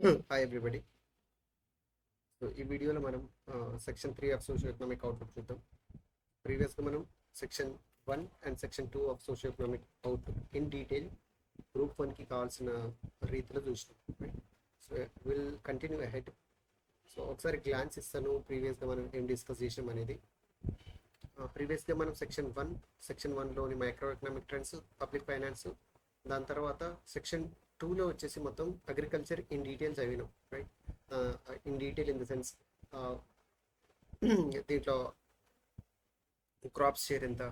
Hi everybody. So ఈ వీడియోలో మనం section 3 of socio economic outlook చూద్దాం. ప్రీవియస్గా మనం section 1 and section 2 of socio economic outlook in detail group 1కి కావాల్సిన రీతిలో చూసినాం. So will continue ahead. So ఒకసారి గ్లాన్స్ ఇస్తాను ప్రీవియస్గా మనం ఏం డిస్కస్ చేసాం అనేది. ప్రీవియస్గా మనం సెక్షన్ వన్లోని micro economic trends, public finance, దాని తర్వాత సెక్షన్ 2లో వచ్చేసి మొత్తం అగ్రికల్చర్ ఇన్ డీటెయిల్ చదివినాం. Right, in detail in the sense దీంట్లో క్రాప్స్ షేర్ ఎంత,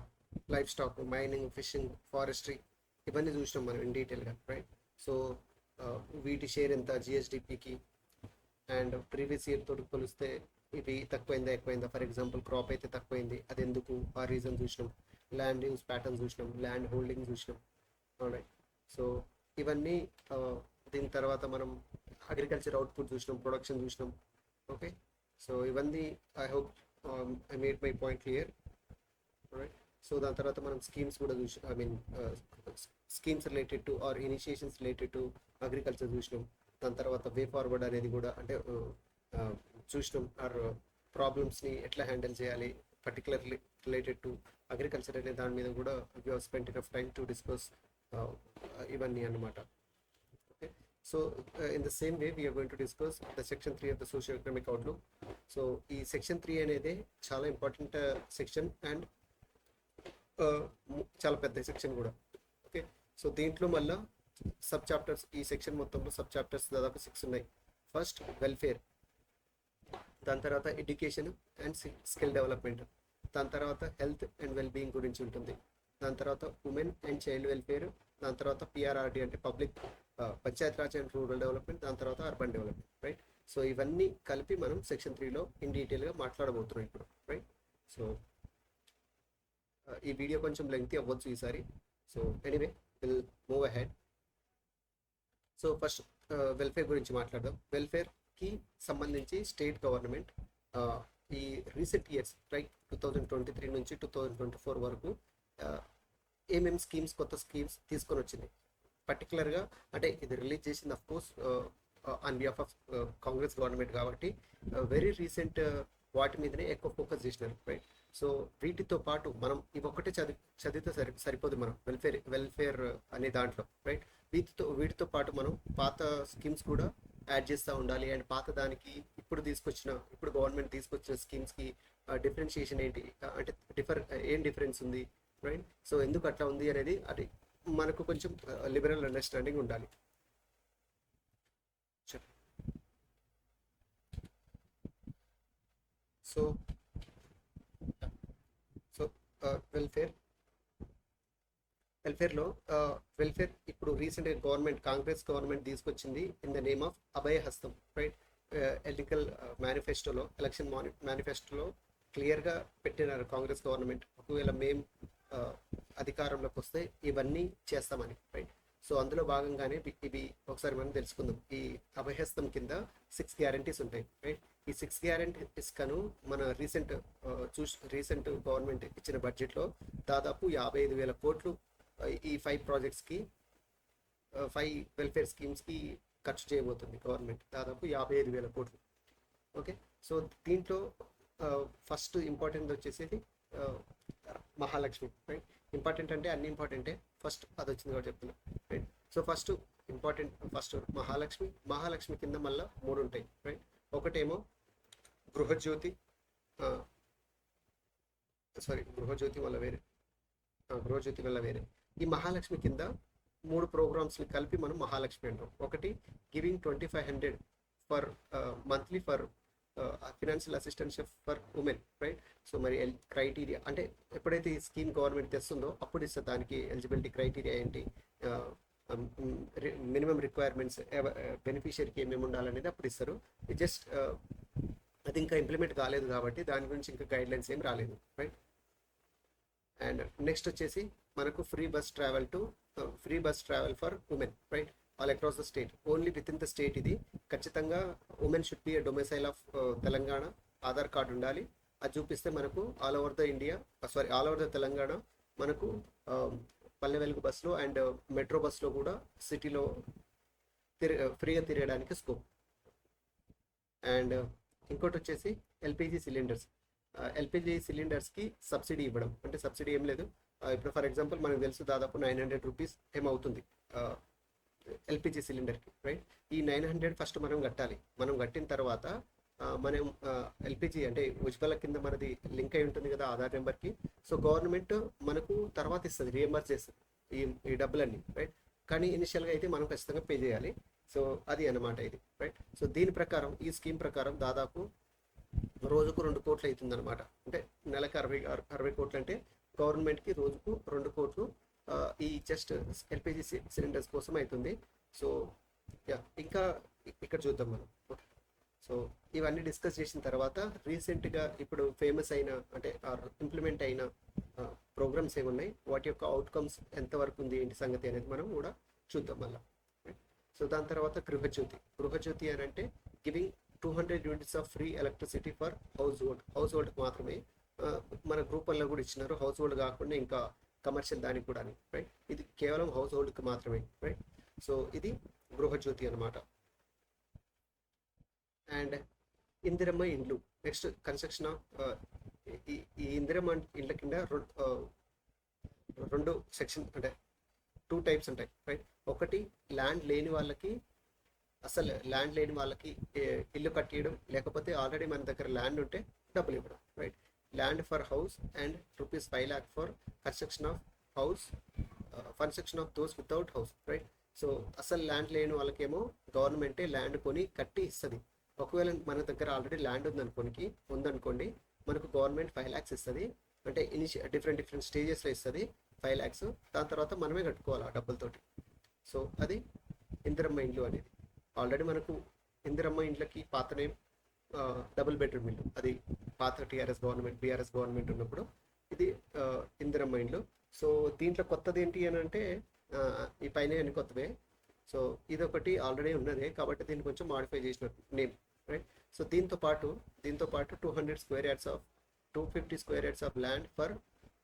life stock, mining, fishing, forestry, ఇవన్నీ చూసినాం మనం ఇన్ డీటెయిల్గా. రైట్, సో వీటి షేర్ ఎంత జిఎస్డిపికి, అండ్ ప్రీవియస్ ఇయర్ తోటి పోలిస్తే ఇది తక్కువైందా ఎక్కువైందా. ఫర్ ఎగ్జాంపుల్ క్రాప్ అయితే తక్కువైంది, అది ఎందుకు, ఆ రీజన్ చూసినాం. ల్యాండ్ యూస్ ప్యాటర్న్ చూసినాం, ల్యాండ్ హోల్డింగ్ చూసినాం. రైట్, సో ఇవన్నీ దీని తర్వాత మనం అగ్రికల్చర్ అవుట్పుట్ చూసినాం, ప్రొడక్షన్ చూసినాం. ఓకే, సో ఇవన్నీ I hope I made my point clear. Right, so దాని తర్వాత మనం స్కీమ్స్ కూడా చూసి schemes related to or initiations related to agriculture చూసినాం. దాని తర్వాత వే ఫార్వర్డ్ అనేది కూడా అంటే చూసినాం. ఆర్ ప్రాబ్లమ్స్ని ఎట్లా హ్యాండిల్ చేయాలి పర్టికులర్లీ రిలేటెడ్ టు అగ్రికల్చర్ అనే దాని మీద కూడా we have spent enough time to discuss ఇవన్నీ అన్నమాట. Okay, so in the same way we're going to discuss the section 3 of the socio economic outlook. So ఈ సెక్షన్ 3 అనేది చాలా ఇంపార్టెంట్ సెక్షన్ అండ్ చాలా పెద్ద సెక్షన్ కూడా. ఓకే, సో దీంట్లో మళ్ళీ సబ్ చాప్టర్స్, ఈ సెక్షన్ మొత్తంలో సబ్ చాప్టర్స్ దాదాపు 6 ఉన్నాయి. ఫస్ట్ వెల్ఫేర్, దాని తర్వాత ఎడ్యుకేషన్ అండ్ స్కిల్ డెవలప్మెంట్, దాని తర్వాత హెల్త్ అండ్ వెల్బీయింగ్ గురించి ఉంటుంది. దాని తర్వాత ఉమెన్ అండ్ చైల్డ్ వెల్ఫేర్, దాని తర్వాత పిఆర్ఆర్డి అంటే public Panchayat Raj and rural development, దాని తర్వాత అర్బన్ డెవలప్మెంట్. రైట్, సో ఇవన్నీ కలిపి మనం సెక్షన్ 3లో ఇన్ డీటెయిల్గా మాట్లాడబోతున్నాం ఇప్పుడు. రైట్, సో ఈ వీడియో కొంచెం లెంగ్తీ అవ్వచ్చు ఈసారి. So anyway will move ahead. So first welfare గురించి మాట్లాడదాం. వెల్ఫేర్కి సంబంధించి స్టేట్ గవర్నమెంట్ ఈ రీసెంట్ ఇయర్స్, రైట్, 2023 నుంచి 2024 వరకు ఏమేమి స్కీమ్స్, కొత్త స్కీమ్స్ తీసుకొని వచ్చింది. పర్టికులర్గా అంటే ఇది రిలీజ్ చేసింది of course on behalf of Congress government కాబట్టి వెరీ రీసెంట్ వాటి మీదనే ఎక్కువ ఫోకస్ చేసినారు. రైట్, సో వీటితో పాటు మనం ఇవొక్కటే చదివితే సరిపోదు. మనం వెల్ఫేర్ అనే దాంట్లో రైట్, వీటితో పాటు మనం పాత స్కీమ్స్ కూడా యాడ్ చేస్తూ ఉండాలి. అండ్ పాత దానికి ఇప్పుడు గవర్నమెంట్ తీసుకొచ్చిన స్కీమ్స్కి డిఫరెన్షియేషన్ ఏంటి, అంటే ఏం డిఫరెన్స్ ఉంది. రైట్, సో ఎందుకు అట్లా ఉంది అనేది అది మనకు కొంచెం లిబరల్ అండర్స్టాండింగ్ ఉండాలి. సో సో వెల్ఫేర్లో వెల్ఫేర్ ఇప్పుడు రీసెంట్గా కాంగ్రెస్ గవర్నమెంట్ తీసుకొచ్చింది in the name of Abhayahastam. Right, election మేనిఫెస్టోలో క్లియర్గా పెట్టినారు కాంగ్రెస్ గవర్నమెంట్, ఒకవేళ మేము అధికారంలోకి వస్తే ఇవన్నీ చేస్తామని. రైట్, సో అందులో భాగంగానే ఇవి ఒకసారి మనం తెలుసుకుందాం. ఈ అభయహస్తం కింద 6 గ్యారంటీస్ ఉంటాయి. రైట్, ఈ 6 గ్యారంటీస్ కను మన రీసెంట్ గవర్నమెంట్ ఇచ్చిన బడ్జెట్లో దాదాపు 55,000 కోట్లు ఈ 5 ప్రాజెక్ట్స్కి, 5 వెల్ఫేర్ స్కీమ్స్కి ఖర్చు చేయబోతుంది గవర్నమెంట్, దాదాపు 55,000 కోట్లు. ఓకే, సో దీంట్లో ఫస్ట్ ఇంపార్టెంట్ వచ్చేసేది మహాలక్ష్మి. రైట్, ఇంపార్టెంట్ అంటే అన్ని ఇంపార్టెంటే, ఫస్ట్ అది వచ్చింది కాబట్టి చెప్తున్నా. రైట్, సో ఫస్ట్ మహాలక్ష్మి కింద మళ్ళీ 3 ఉంటాయి. రైట్, ఒకటేమో గృహజ్యోతి గృహజ్యోతి వల్ల వేరే. ఈ మహాలక్ష్మి కింద 3 ప్రోగ్రామ్స్ని కలిపి మనం మహాలక్ష్మి అంటాం. ఒకటి giving 2,500 for monthly for financial assistance for women. Right, so మరి క్రైటీరియా అంటే ఎప్పుడైతే ఈ స్కీమ్ గవర్నమెంట్ తెస్తుందో అప్పుడు ఇస్తే దానికి ఎలిజిబిలిటీ క్రైటీరియా ఏంటి, మినిమం రిక్వైర్మెంట్స్, బెనిఫిషియరీకి ఏమేమి ఉండాలనేది అప్పుడు ఇస్తారు. జస్ట్ అది ఇంకా ఇంప్లిమెంట్ కాలేదు కాబట్టి దాని గురించి ఇంకా గైడ్ లైన్స్ ఏం రాలేదు. రైట్, అండ్ నెక్స్ట్ వచ్చేసి మనకు free bus travel for women. Right, all across the state, only within the state. ఇది ఖచ్చితంగా women should be domicile of Telangana, Aadhaar card ఉండాలి. అది చూపిస్తే మనకు ఆల్ ఓవర్ ద తెలంగాణ మనకు పల్లె వెలుగు బస్సులో అండ్ మెట్రో బస్సులో కూడా సిటీలో ఫ్రీగా తిరగడానికి స్కోప్. అండ్ ఇంకోటి వచ్చేసి ఎల్పిజి సిలిండర్స్. ఎల్పిజి సిలిండర్స్కి సబ్సిడీ ఇవ్వడం. అంటే సబ్సిడీ ఏం లేదు, ఇప్పుడు ఫర్ ఎగ్జాంపుల్ మనకు తెలుసు దాదాపు 900 రూపీస్ ఏమవుతుంది ఎల్పిజి సిలిండర్కి, రైట్? ఈ 900 ఫస్ట్ మనం కట్టాలి. మనం కట్టిన తర్వాత మనం ఎల్పిజి అంటే ఉజ్వల కింద మనది లింక్ అయి ఉంటుంది కదా ఆధార్ నెంబర్కి. సో గవర్నమెంట్ మనకు తర్వాత ఇస్తుంది, రియంబర్స్ చేస్తుంది ఈ డబ్బులన్నీ, రైట్? కానీ ఇనిషియల్గా అయితే మనం ఖచ్చితంగా పే చేయాలి. సో అది అన్నమాట ఇది, రైట్? సో దీని ప్రకారం, ఈ స్కీమ్ ప్రకారం దాదాపు రోజుకు 2 కోట్లు అవుతుంది అనమాట. అంటే నెలకు 60 కోట్లు అంటే గవర్నమెంట్కి రోజుకు 2 కోట్లు ఈ జస్ట్ ఎల్పిజి సిలిండర్స్ కోసం అవుతుంది. సో ఇంకా ఇక్కడ చూద్దాం మనం. సో ఇవన్నీ డిస్కస్ చేసిన తర్వాత రీసెంట్గా ఇప్పుడు ఫేమస్ అయిన అంటే ఇంప్లిమెంట్ అయిన ప్రోగ్రామ్స్ ఏమున్నాయి, వాటి యొక్క అవుట్కమ్స్ ఎంతవరకు ఉంది, ఏంటి సంగతి అనేది మనం కూడా చూద్దాం మళ్ళీ. సో దాని తర్వాత గృహజ్యోతి అని అంటే giving 200 units of free electricity for house హోల్డ్కి మాత్రమే. మన గ్రూప్ 1లో కూడా ఇచ్చినారు, హౌస్ హోల్డ్ కాకుండా ఇంకా కమర్షియల్ దానికి కూడా, రైట్? ఇది కేవలం హౌస్ హోల్డ్కి మాత్రమే, రైట్? సో ఇది గృహజ్యోతి అనమాట. అండ్ ఇందిరమ్మ ఇండ్లు, నెక్స్ట్ కన్స్ట్రక్షన్ ఆఫ్ ఈ ఇందిరమ్మ ఇండ్ల కింద 2 సెక్షన్ అంటే 2 టైప్స్ ఉంటాయి, రైట్? ఒకటి ల్యాండ్ లేని వాళ్ళకి, అసలు ల్యాండ్ లేని వాళ్ళకి ఇల్లు కట్టియడం, లేకపోతే ఆల్రెడీ మన దగ్గర ల్యాండ్ ఉంటే డబ్బులు ఇవ్వడం, right? Land for house and ₹5 lakh for construction of house, construction of those without house, right? So అసలు ల్యాండ్ లేని వాళ్ళకేమో గవర్నమెంటే ల్యాండ్ కొని కట్టి ఇస్తుంది. ఒకవేళ మన దగ్గర ఆల్రెడీ ల్యాండ్ ఉందనుకోండి, మనకు గవర్నమెంట్ 5 lakhs ఇస్తుంది. అంటే డిఫరెంట్ స్టేజెస్లో ఇస్తుంది 5 lakhs. దాని తర్వాత మనమే కట్టుకోవాలి ఆ డబ్బులతోటి. సో అది ఇందిరమ్మ ఇండ్లు అనేది. ఆల్రెడీ మనకు ఇందిరమ్మ ఇండ్లకి పాత నేమ్ డబుల్ బెడ్రూమ్ ఇల్లు, అది పాత బీఆర్ఎస్ గవర్నమెంట్ ఉన్నప్పుడు ఇది ఇందిరమ్మ ఇండ్లు. సో దీంట్లో కొత్తది ఏంటి అని అంటే ఈ పైన అన్ని కొత్తవే. సో ఇదొకటి ఆల్రెడీ ఉన్నదే కాబట్టి దీన్ని కొంచెం మాడిఫై చేసిన నేమ్, రైట్? సో దీంతో పాటు 250 square yards of land for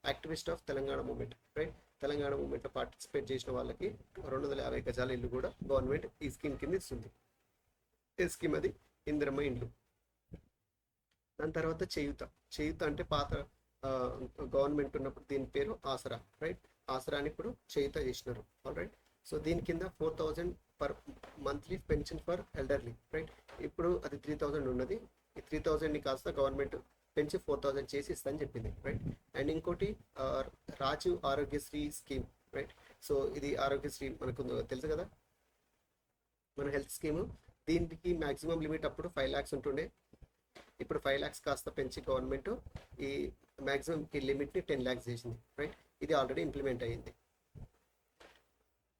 activist of Telangana movement, right? Telangana మూమెంట్లో పార్టిసిపేట్ చేసిన వాళ్ళకి 250 గజాల ఇల్లు కూడా గవర్నమెంట్ ఈ స్కీమ్ కింద ఇస్తుంది. ఈ స్కీమ్ అది ఇందిరమ్మ ఇండ్లు. దాని తర్వాత చేయూత అంటే పాత గవర్నమెంట్ ఉన్నప్పుడు దీని పేరు ఆసరా, రైట్? ఆసరాని ఇప్పుడు చేయూత చేసినారు, ఆల్ రైట్? సో దీని కింద 4,000 per monthly pension for elderly, right? ఇప్పుడు అది 3,000 ఉన్నది. ఈ 3,000ని కాస్త గవర్నమెంట్ పెంచి 4,000 చేసి ఇస్తుందని చెప్పింది, రైట్? అండ్ ఇంకోటి Rajiv Aarogyasri scheme, right? So ఇది ఆరోగ్యశ్రీ మనకు తెలుసు కదా, మన హెల్త్ స్కీము. దీనికి మ్యాక్సిమం లిమిట్ అప్పుడు 5 lakhs ఉంటుండే, ఇప్పుడు 5 lakhs కాస్త పెంచి గవర్నమెంట్ ఈ మ్యాక్సిమం ఈ లిమిట్ని 10 lakhs చేసింది, రైట్? ఇది ఆల్రెడీ ఇంప్లిమెంట్ అయ్యింది.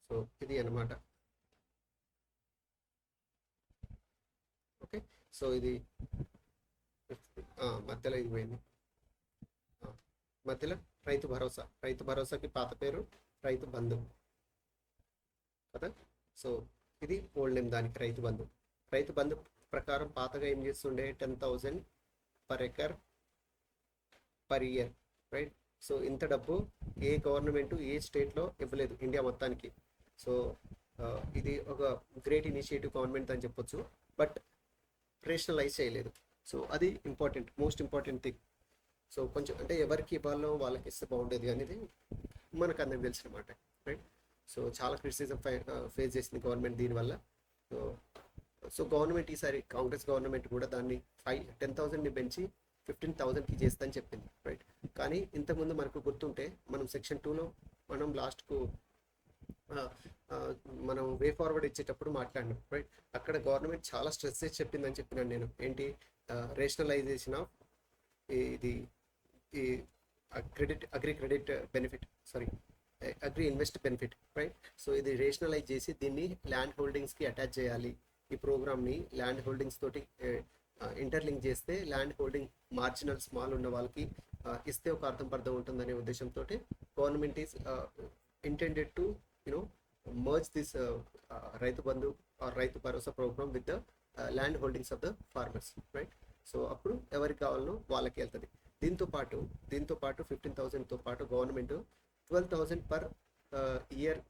సో ఇది అన్నమాట. ఓకే, సో ఇది మధ్యలో ఇది పోయింది. మధ్యలో రైతు భరోసాకి పాత పేరు రైతు బంధు కదా. సో ఇది ఓల్డ్ నేమ్ దానికి, రైతు బంధు ప్రకారం పాతగా ఏం చేస్తుండే 10,000 per acre per year, right? So ఇంత డబ్బు ఏ గవర్నమెంట్ ఏ స్టేట్లో ఇవ్వలేదు ఇండియా మొత్తానికి. సో ఇది ఒక గ్రేట్ ఇనిషియేటివ్ గవర్నమెంట్ అని చెప్పొచ్చు, బట్ రేషనలైజ్ చేయలేదు. సో అది మోస్ట్ ఇంపార్టెంట్ థింగ్. సో కొంచెం అంటే ఎవరికి ఇవ్వాలో వాళ్ళకి ఇస్తే బాగుండేది అనేది మనకు అందరికి తెలిసిన మాట, రైట్? సో చాలా క్రిటిసిజం ఫేస్ చేసింది గవర్నమెంట్ దీనివల్ల. సో గవర్నమెంట్ ఈసారి కాంగ్రెస్ గవర్నమెంట్ కూడా దాన్ని 10,000ని పెంచి 15,000కి చేస్తుందని చెప్పింది, రైట్? కానీ ఇంతకుముందు మనకు గుర్తుంటే మనం సెక్షన్ 2లో మనం లాస్ట్కు మనం వే ఫార్వర్డ్ ఇచ్చేటప్పుడు మాట్లాడినాం, రైట్? అక్కడ గవర్నమెంట్ చాలా స్ట్రెస్ చేసి చెప్పిందని చెప్పినాను నేను. ఏంటి? రేషనలైజేషన్ ఆఫ్ ఇది ఈ agri invest benefit, right? So ఇది రేషనలైజ్ చేసి దీన్ని ల్యాండ్ హోల్డింగ్స్కి అటాచ్ చేయాలి. ఈ ప్రోగ్రామ్ని ల్యాండ్ హోల్డింగ్స్ తోటి ఇంటర్లింక్ చేస్తే ల్యాండ్ హోల్డింగ్ మార్జినల్ స్మాల్ ఉన్న వాళ్ళకి ఇస్తే ఒక అర్థం ఉంటుందనే ఉద్దేశంతో government is intended to merge this Rythu Bandhu or Rythu Bharosa program with the land holdings of the farmers, right? So అప్పుడు ఎవరికి కావాలనో వాళ్ళకి వెళ్తుంది. దీంతో పాటు 15,000తో పాటు గవర్నమెంట్ 12,000 పర్ ఇయర్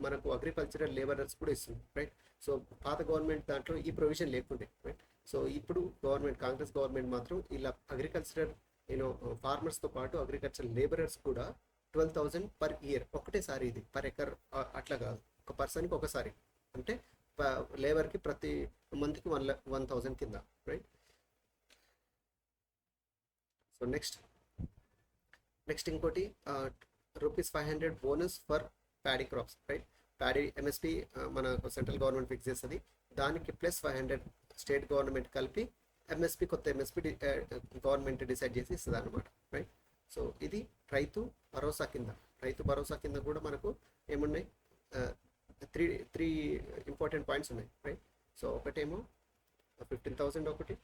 మనకు అగ్రికల్చరల్ లేబరర్స్ కూడా ఇస్తుంది, రైట్? సో పాత గవర్నమెంట్ దాంట్లో ఈ ప్రొవిజన్ లేకుండే, రైట్? సో ఇప్పుడు కాంగ్రెస్ గవర్నమెంట్ మాత్రం ఇలా అగ్రికల్చరల్ ఫార్మర్స్తో పాటు అగ్రికల్చర్ లేబరర్స్ కూడా 12,000 పర్ ఇయర్ ఒకటేసారి, ఇది పర్ ఎకర్ అట్లా కాదు, ఒక పర్సన్కి ఒకసారి, అంటే లేబర్కి ప్రతి మంత్కి 1,000 కింద, రైట్. సో నెక్స్ట్ ఇంకోటి ₹500 bonus for paddy crops, right. Paddy MSP మన సెంట్రల్ గవర్నమెంట్ ఫిక్స్ చేస్తుంది, దానికి ప్లస్ 500 స్టేట్ గవర్నమెంట్ కలిపి కొత్త ఎంఎస్పి గవర్నమెంట్ డిసైడ్ చేసి ఇస్తుంది అనమాట, రైట్. సో ఇది రైతు భరోసా కింద కూడా మనకు ఏమున్నాయి, త్రీ ఇంపార్టెంట్ పాయింట్స్ ఉన్నాయి, రైట్. సో ఒకటేమో 15,000, ఒకటి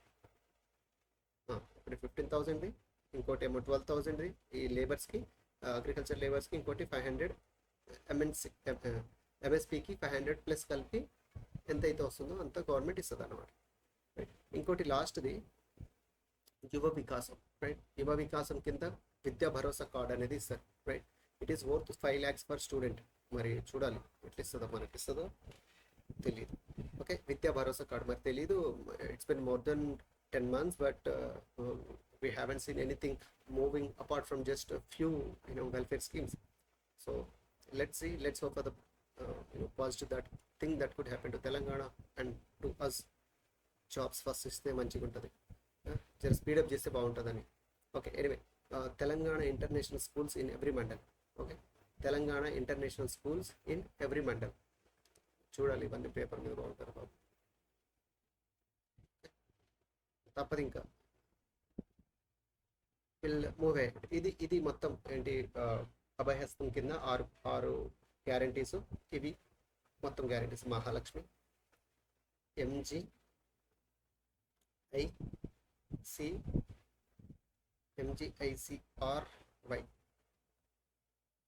15,000, ఇంకోటి ఏమో 12,000 ఈ లేబర్స్కి, అగ్రికల్చర్ లేబర్స్కి, ఇంకోటి 500 ఎంఎస్పికి 500 ప్లస్ కలిపి ఎంతైతే వస్తుందో అంత గవర్నమెంట్ ఇస్తుంది అన్నమాట, రైట్. ఇంకోటి లాస్ట్ది యువ వికాసం, రైట్. యువ వికాసం కింద విద్యా భరోసా కార్డ్ అనేది ఇస్తారు, right. It is worth 5 lakhs per student. మరి చూడాలి ఎట్లా ఇస్తుందో, మనకి ఇస్తుందో తెలియదు. ఓకే, విద్యా భరోసా కార్డ్ మరి తెలీదు. It's been more than 10 months, but we haven't seen anything moving apart from just a few welfare schemes. So let's hope for the positive that thing that could happen to Telangana and to us. Jobs first ఇస్తే మంచిగా ఉంటుంది, జర speedup చేస్తే బాగుంటుందని. Okay, anyway, Telangana international schools in every mandal. Okay, Telangana international schools in every mandal. చూడాలి, ఇవన్నీ paper మీద బాగుంటారు బాబు, తప్పదు ఇంకా. Will move ahead. ఇది మొత్తం ఏంటి, అభయహస్తం కింద ఆరు గ్యారంటీస్. ఇవి మొత్తం గ్యారంటీస్. మహాలక్ష్మి, MGICRY.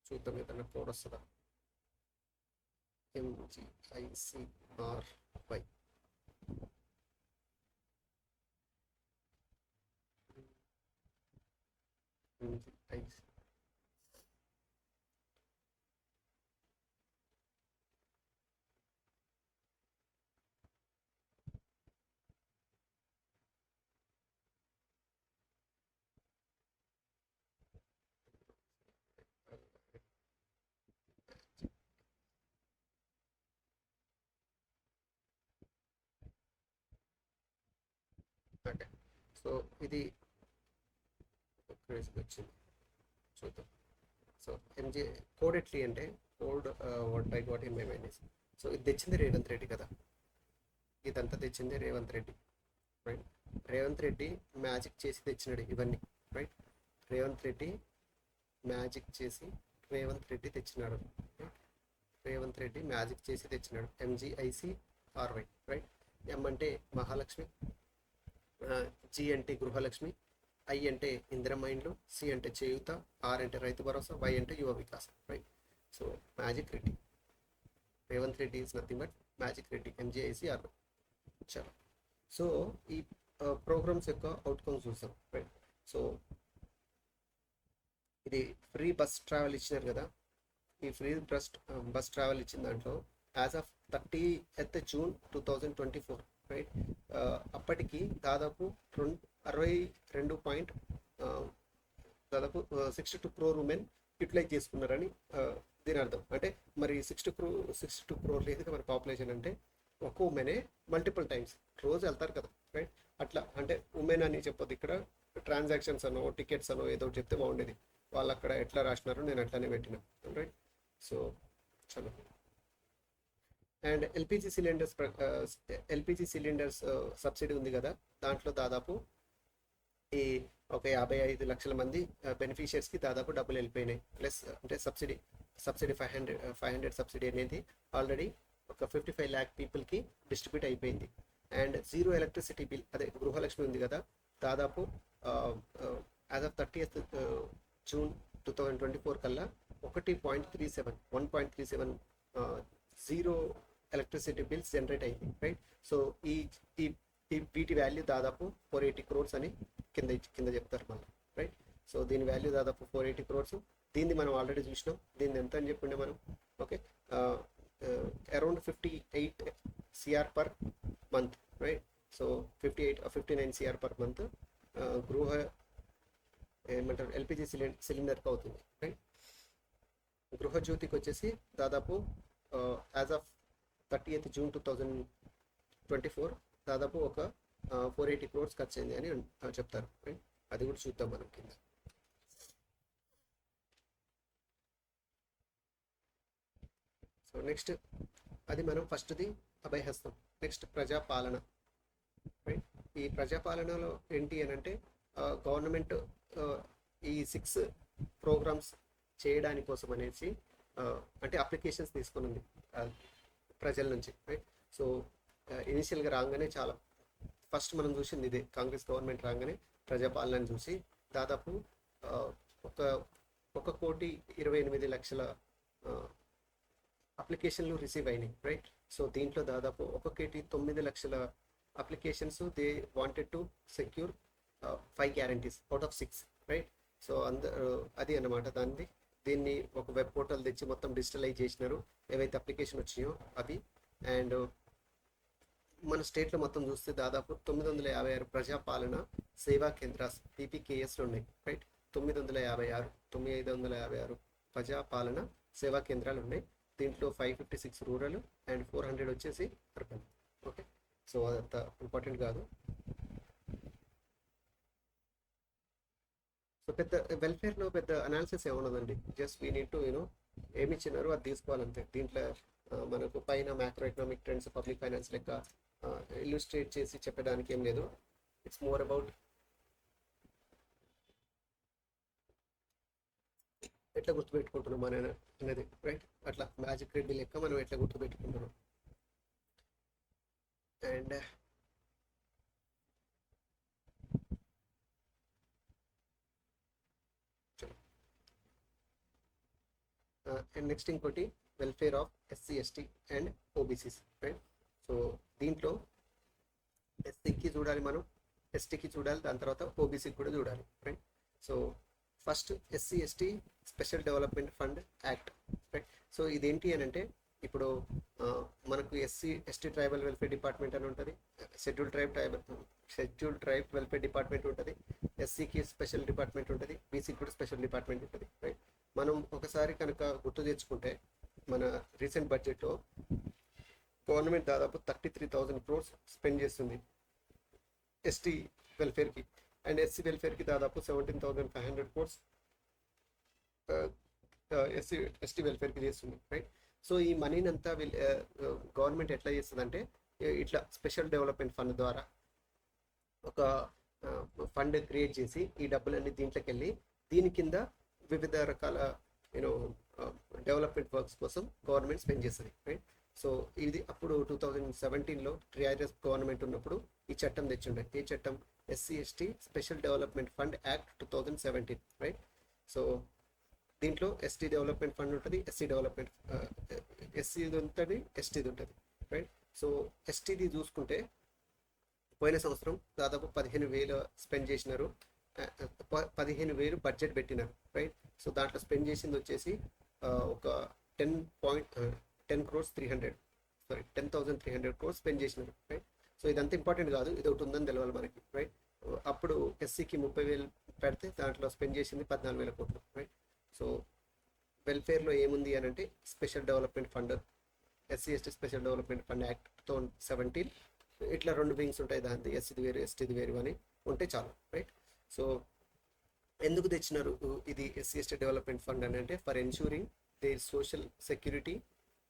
చూద్దాం ఏదన్నా కోడ్ వస్తుందా. MGICRY. ఓకే, సో ఇది వచ్చింది, చూద్దాం. సో ఎంజే కోడ్ ఎట్లీ అంటే code what by got in my mind. So ఇది తెచ్చింది రేవంత్ రెడ్డి కదా, ఇదంతా తెచ్చింది రేవంత్ రెడ్డి, రైట్. రేవంత్ రెడ్డి మ్యాజిక్ చేసి తెచ్చినాడు ఇవన్నీ, రైట్. రేవంత్ రెడ్డి మ్యాజిక్ చేసి తెచ్చినాడు, రేవంత్ రెడ్డి మ్యాజిక్ చేసి తెచ్చినాడు. MGICRY, right. ఎం అంటే మహాలక్ష్మి, జి అంటే గృహలక్ష్మి, ఐ అంటే ఇందిరమ్మ ఇండ్లు, సి అంటే చేయూత, ఆర్ అంటే రైతు భరోసా, వై అంటే యువ వికాసం, right. So magic Reddy, Revanth Reddy is nothing but magic Reddy, MGICRY. చలో, సో ఈ ప్రోగ్రామ్స్ యొక్క అవుట్కమ్స్ చూస్తాం, రైట్. సో ఇది ఫ్రీ బస్ ట్రావెల్ ఇచ్చినారు కదా, ఈ ఫ్రీ బస్ ట్రావెల్ ఇచ్చిన దాంట్లో as of 30th June 2024, right. అప్పటికి దాదాపు 62 crore ఉమెన్ యూటిలైజ్ చేసుకున్నారని దీని అర్థం. అంటే మరి 62 crore లేదు మరి పాపులేషన్ అంటే ఒక ఉమెనే మల్టిపుల్ టైమ్స్ రోజు వెళ్తారు కదా, రైట్. అట్లా అంటే ఉమెన్ అని చెప్పొద్దు ఇక్కడ, ట్రాన్సాక్షన్స్ అనో టికెట్స్ అనో ఏదో చెప్తే బాగుండేది. వాళ్ళు అక్కడ ఎట్లా రాసినారో నేను అట్లానే పెట్టిన, రైట్. సో చలో, అండ్ ఎల్పిజి సిలిండర్స్ సబ్సిడీ ఉంది కదా, దాంట్లో దాదాపు ఈ ఒక 55 లక్షల మంది బెనిఫిషియర్స్కి దాదాపు డబ్బులు వెళ్ళిపోయినాయి. ప్లస్ అంటే సబ్సిడీ 500 సబ్సిడీ అనేది ఆల్రెడీ ఒక 55 lakh పీపుల్కి డిస్ట్రిబ్యూట్ అయిపోయింది. అండ్ జీరో ఎలక్ట్రిసిటీ బిల్, అదే గృహలక్ష్మి ఉంది కదా, దాదాపు యాజ్ ఆఫ్ 30th June 2024 కల్లా 1.37 జీరో ఎలక్ట్రిసిటీ బిల్స్ జనరేట్ అయింది, రైట్. సో ఈ వీటి వాల్యూ దాదాపు 480 crores అని కింద చెప్తారు మళ్ళీ, రైట్. సో దీని వాల్యూ దాదాపు 480 crores. దీన్ని మనం ఆల్రెడీ చూసినాం, దీన్ని ఎంత అని చెప్పుండే మనం. Okay, around 58 CR per month, right. So 59 CR per month గృహ ఏమంటారు ఎల్పిజి సిలిండర్కి అవుతుంది, రైట్. గృహజ్యోతికి వచ్చేసి దాదాపు యాజ్ ఆఫ్ 30th June 2024 దాదాపు ఒక 480 crores ఖర్చు అయింది అని చెప్తారు, రైట్. అది కూడా చూద్దాం మనం కింద. సో నెక్స్ట్ అది మనం ఫస్ట్ది అభయహస్తం. నెక్స్ట్ ప్రజాపాలన, రైట్. ఈ ప్రజాపాలనలో ఏంటి అని అంటే గవర్నమెంట్ ఈ 6 ప్రోగ్రామ్స్ చేయడానికి కోసం అనేసి అంటే అప్లికేషన్స్ తీసుకుని ప్రజల నుంచి, రైట్. సో ఇనిషియల్గా రాగానే చాలా ఫస్ట్ మనం చూసింది ఇదే, కాంగ్రెస్ గవర్నమెంట్ రాగానే ప్రజాపాలనని చూసి దాదాపు ఒక 1,28,00,000 అప్లికేషన్లు రిసీవ్ అయినాయి, రైట్. సో దీంట్లో దాదాపు 1,9,00,000 applications they wanted to secure 5 guarantees out of 6, right. So అది అన్నమాట దీన్ని ఒక వెబ్ పోర్టల్ తెచ్చి మొత్తం డిజిటలైజ్ చేసినారు ఏవైతే అప్లికేషన్ వచ్చినాయో అవి. అండ్ మన స్టేట్లో మొత్తం చూస్తే దాదాపు 956 ప్రజాపాలన సేవా కేంద్రాస్ పీపీకేఎస్లు ఉన్నాయి, రైట్. 956 ప్రజాపాలన సేవా కేంద్రాలు ఉన్నాయి. దీంట్లో 556 రూరల్ అండ్ 400 వచ్చేసి అర్బన్, ఓకే. సో అదంత ఇంపార్టెంట్ కాదు. సో పెద్ద వెల్ఫేర్లో పెద్ద అనాలిసిస్ ఏమన్నదండి, జస్ట్ వీ నీడ్ టు ఏమి ఇచ్చినారు అది తీసుకోవాలంతే. దీంట్లో మనకు పైన macro economic trends public finance లెక్క ఇల్లుస్ట్రేట్ చేసి చెప్పడానికి ఏం లేదు. ఇట్స్ మోర్ అబౌట్ ఎట్లా గుర్తుపెట్టుకుంటున్నాం మన అనేది, రైట్. అట్లా మ్యాజిక్ రెడ్డి లెక్క మనం ఎట్లా గుర్తుపెట్టుకుంటున్నాం. అండ్ నెక్స్ట్ ఇంకోటి welfare of SC ST and OBCs, right. So దీంట్లో ఎస్సీకి చూడాలి మనం, ఎస్టీకి చూడాలి, దాని తర్వాత ఓబీసీకి కూడా చూడాలి, right. So first SC ST special development fund act, right. So ఇదేంటి అని అంటే ఇప్పుడు మనకు SC ST tribal welfare department అని ఉంటుంది, షెడ్యూల్ ట్రైబ్ వెల్ఫేర్ డిపార్ట్మెంట్ ఉంటుంది, ఎస్సీకి స్పెషల్ డిపార్ట్మెంట్ ఉంటుంది, బీసీకి కూడా స్పెషల్ డిపార్ట్మెంట్ ఉంటుంది, రైట్. మనం ఒకసారి కనుక గుర్తు తెచ్చుకుంటే మన రీసెంట్ బడ్జెట్లో గవర్నమెంట్ దాదాపు 33,000 crores స్పెండ్ చేస్తుంది ఎస్టీ వెల్ఫేర్కి, అండ్ ఎస్సీ వెల్ఫేర్కి దాదాపు 17,500 crores ఎస్టీ వెల్ఫేర్కి చేస్తుంది, రైట్. సో ఈ మనీని అంతా గవర్నమెంట్ ఎట్లా చేస్తుందంటే ఇట్లా స్పెషల్ డెవలప్మెంట్ ఫండ్ ద్వారా ఒక ఫండ్ క్రియేట్ చేసి ఈ డబ్బులన్నీ దీంట్లోకి వెళ్ళి దీని కింద వివిధ రకాల డెవలప్మెంట్ వర్క్స్ కోసం గవర్నమెంట్ స్పెండ్ చేస్తుంది, రైట్. సో ఇది అప్పుడు 2017లో టీఆర్ఎస్ గవర్నమెంట్ ఉన్నప్పుడు ఈ చట్టం తెచ్చిండే. ఈ చట్టం SC ST special development fund act 2017, right. So దీంట్లో ఎస్టీ డెవలప్మెంట్ ఫండ్ ఉంటుంది, ఎస్సీది ఉంటుంది, ఎస్టీది ఉంటుంది, రైట్. సో ఎస్టీది చూసుకుంటే పోయిన సంవత్సరం దాదాపు 15,000 స్పెండ్ చేసినారు, 15,000 బడ్జెట్ పెట్టినారు, రైట్. సో దాంట్లో స్పెండ్ చేసింది వచ్చేసి ఒక 10,300 crores స్పెండ్ చేసినారు, రైట్. సో ఇదంతా ఇంపార్టెంట్ కాదు, ఇది ఒకటి ఉందని తెలవాలి మనకి, రైట్. అప్పుడు ఎస్సీకి 30,000 పెడితే దాంట్లో స్పెండ్ చేసింది 14,000 కోట్లు, రైట్. సో వెల్ఫేర్లో ఏముంది అని అంటే special development fund, SC ST special development fund act 2017 ఇట్లా 2 వింగ్స్ ఉంటాయి, దాంతో ఎస్సీది వేరు ఎస్టీది వేరు అని ఉంటే చాలు, రైట్. సో ఎందుకు తెచ్చినారు ఇది ఎస్సీ ఎస్టీ డెవలప్మెంట్ ఫండ్ అని అంటే for ensuring their social security,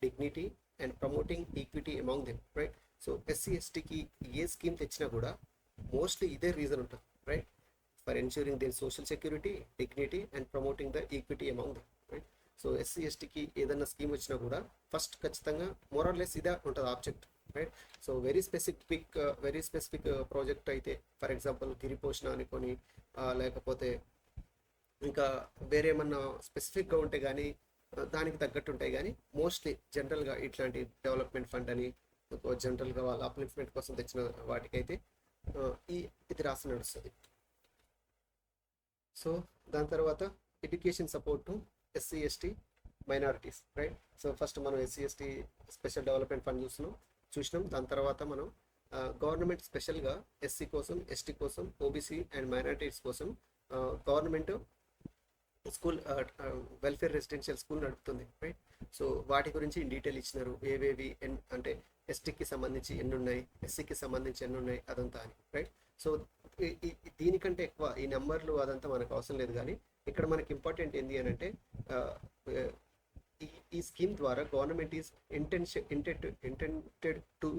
dignity and promoting equity among them, right. So SC ఎస్టీకి ఏ స్కీమ్ తెచ్చినా కూడా మోస్ట్లీ ఇదే రీజన్ ఉంటుంది, right. For ensuring their social security, dignity and promoting the equity among them, right. So SC ఎస్టీకి ఏదైనా scheme వచ్చినా కూడా ఫస్ట్ ఖచ్చితంగా మోర్ ఆర్ లెస్ ఇదే ఉంటుంది object, right. So very specific project అయితే ఫర్ ఎగ్జాంపుల్ గిరిపోషణ అనుకొని లేకపోతే ఇంకా వేరేమన్నా స్పెసిఫిక్గా ఉంటే కానీ దానికి తగ్గట్టు ఉంటాయి, కానీ మోస్ట్లీ జనరల్గా ఇట్లాంటి డెవలప్మెంట్ ఫండ్ అని జనరల్గా వాళ్ళ అప్లిఫ్మెంట్ కోసం తెచ్చిన వాటికైతే ఇది రాసి నడుస్తుంది. సో దాని తర్వాత education support to SC ST minorities, right. So first మనం SC ST special development fund చూసినాం. దాని తర్వాత మనం గవర్నమెంట్ స్పెషల్గా ఎస్సీ కోసం, ఎస్టీ కోసం, ఓబీసీ అండ్ మైనారిటీస్ కోసం government school welfare residential school నడుపుతుంది, రైట్. సో వాటి గురించి ఇన్ డీటెయిల్ ఇచ్చినారు, ఏవేవి అంటే ఎస్టీకి సంబంధించి ఎన్ని ఉన్నాయి, ఎస్సీకి సంబంధించి ఎన్ని ఉన్నాయి, అదంతా అని, రైట్. సో దీనికంటే ఎక్కువ ఈ నెంబర్లు అదంతా మనకు అవసరం లేదు, కానీ ఇక్కడ మనకి ఇంపార్టెంట్ ఏంటి అని అంటే ఈ స్కీమ్ ద్వారా government is intended to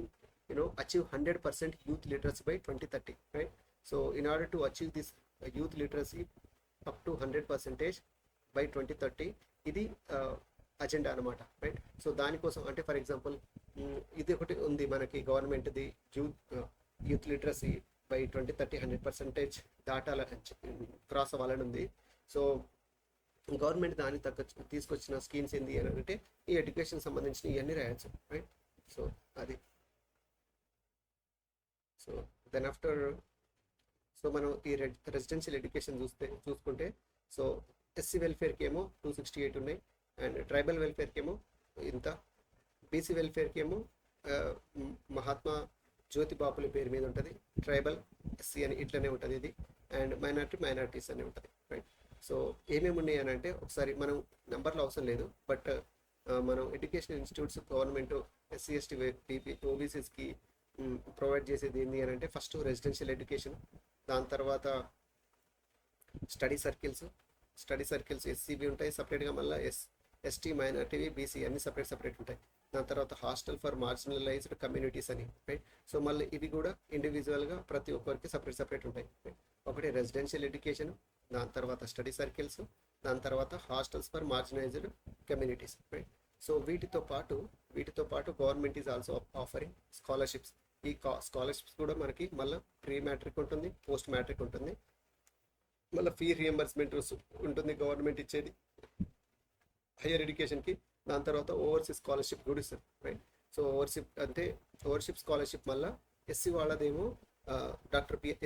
achieve 100% youth literacy by 2030, right. So in order to achieve this youth literacy up to 100% by 2030, ఇది అజెండా అనమాట, రైట్. సో దానికోసం అంటే ఫర్ ఎగ్జాంపుల్ ఇది ఒకటి ఉంది మనకి, గవర్నమెంట్ది యూత్ లిటరసీ బై 2030 100% దాటాల క్రాస్ అవ్వాలని ఉంది. సో గవర్నమెంట్ దానికి తగ్గ తీసుకొచ్చిన స్కీమ్స్ ఏంటి అని అంటే ఈ ఎడ్యుకేషన్ సంబంధించిన ఇవన్నీ రాయొచ్చు, రైట్. సో అది సో దెన్ ఆఫ్టర్ సో మనం ఈ రెసిడెన్షియల్ ఎడ్యుకేషన్ చూసుకుంటే సో ఎస్సీ వెల్ఫేర్కి ఏమో 268 ఉన్నాయి, అండ్ ట్రైబల్ వెల్ఫేర్కి ఏమో ఇంత, బీసీ వెల్ఫేర్కి ఏమో మహాత్మా జ్యోతి బాపుల పేరు మీద ఉంటుంది, ట్రైబల్ ఎస్సీ అని ఇట్లనే ఉంటుంది ఇది, అండ్ మైనారిటీస్ అని ఉంటుంది, రైట్. సో ఏమేమి ఉన్నాయి అని అంటే ఒకసారి మనం నెంబర్లో అవసరం లేదు, బట్ మనం education institutes government SC ST ఓబీసీస్కి ప్రొవైడ్ చేసేది ఏంటి అని అంటే ఫస్ట్ రెసిడెన్షియల్ ఎడ్యుకేషన్, దాని తర్వాత స్టడీ సర్కిల్స్ ఎస్సీబీ ఉంటాయి సపరేట్గా, మళ్ళీ ఎస్టీ మైనారిటీ బీసీ అన్ని సపరేట్ ఉంటాయి. దాని తర్వాత హాస్టల్ ఫర్ మార్జినలైజ్డ్ కమ్యూనిటీస్ అని, రైట్. సో మళ్ళీ ఇవి కూడా ఇండివిజువల్గా ప్రతి ఒక్కరికి సపరేట్ ఉంటాయి, ఒకటి రెసిడెన్షియల్ ఎడ్యుకేషన్, దాని తర్వాత స్టడీ సర్కిల్స్, దాని తర్వాత hostels for marginalized communities, right. So వీటితో పాటు government is also offering scholarships. ఈ స్కాలర్షిప్స్ కూడా మనకి మళ్ళీ ప్రీ మ్యాట్రిక్ ఉంటుంది, పోస్ట్ మ్యాట్రిక్ ఉంటుంది, మళ్ళీ ఫీ రియంబర్స్మెంట్ ఉంటుంది గవర్నమెంట్ ఇచ్చేది హయ్యర్ ఎడ్యుకేషన్కి. దాని తర్వాత ఓవర్సీస్ స్కాలర్షిప్ కూడా ఇస్తారు, రైట్. సో ఓవర్షిప్ స్కాలర్షిప్ మళ్ళీ ఎస్సీ వాళ్ళదేమో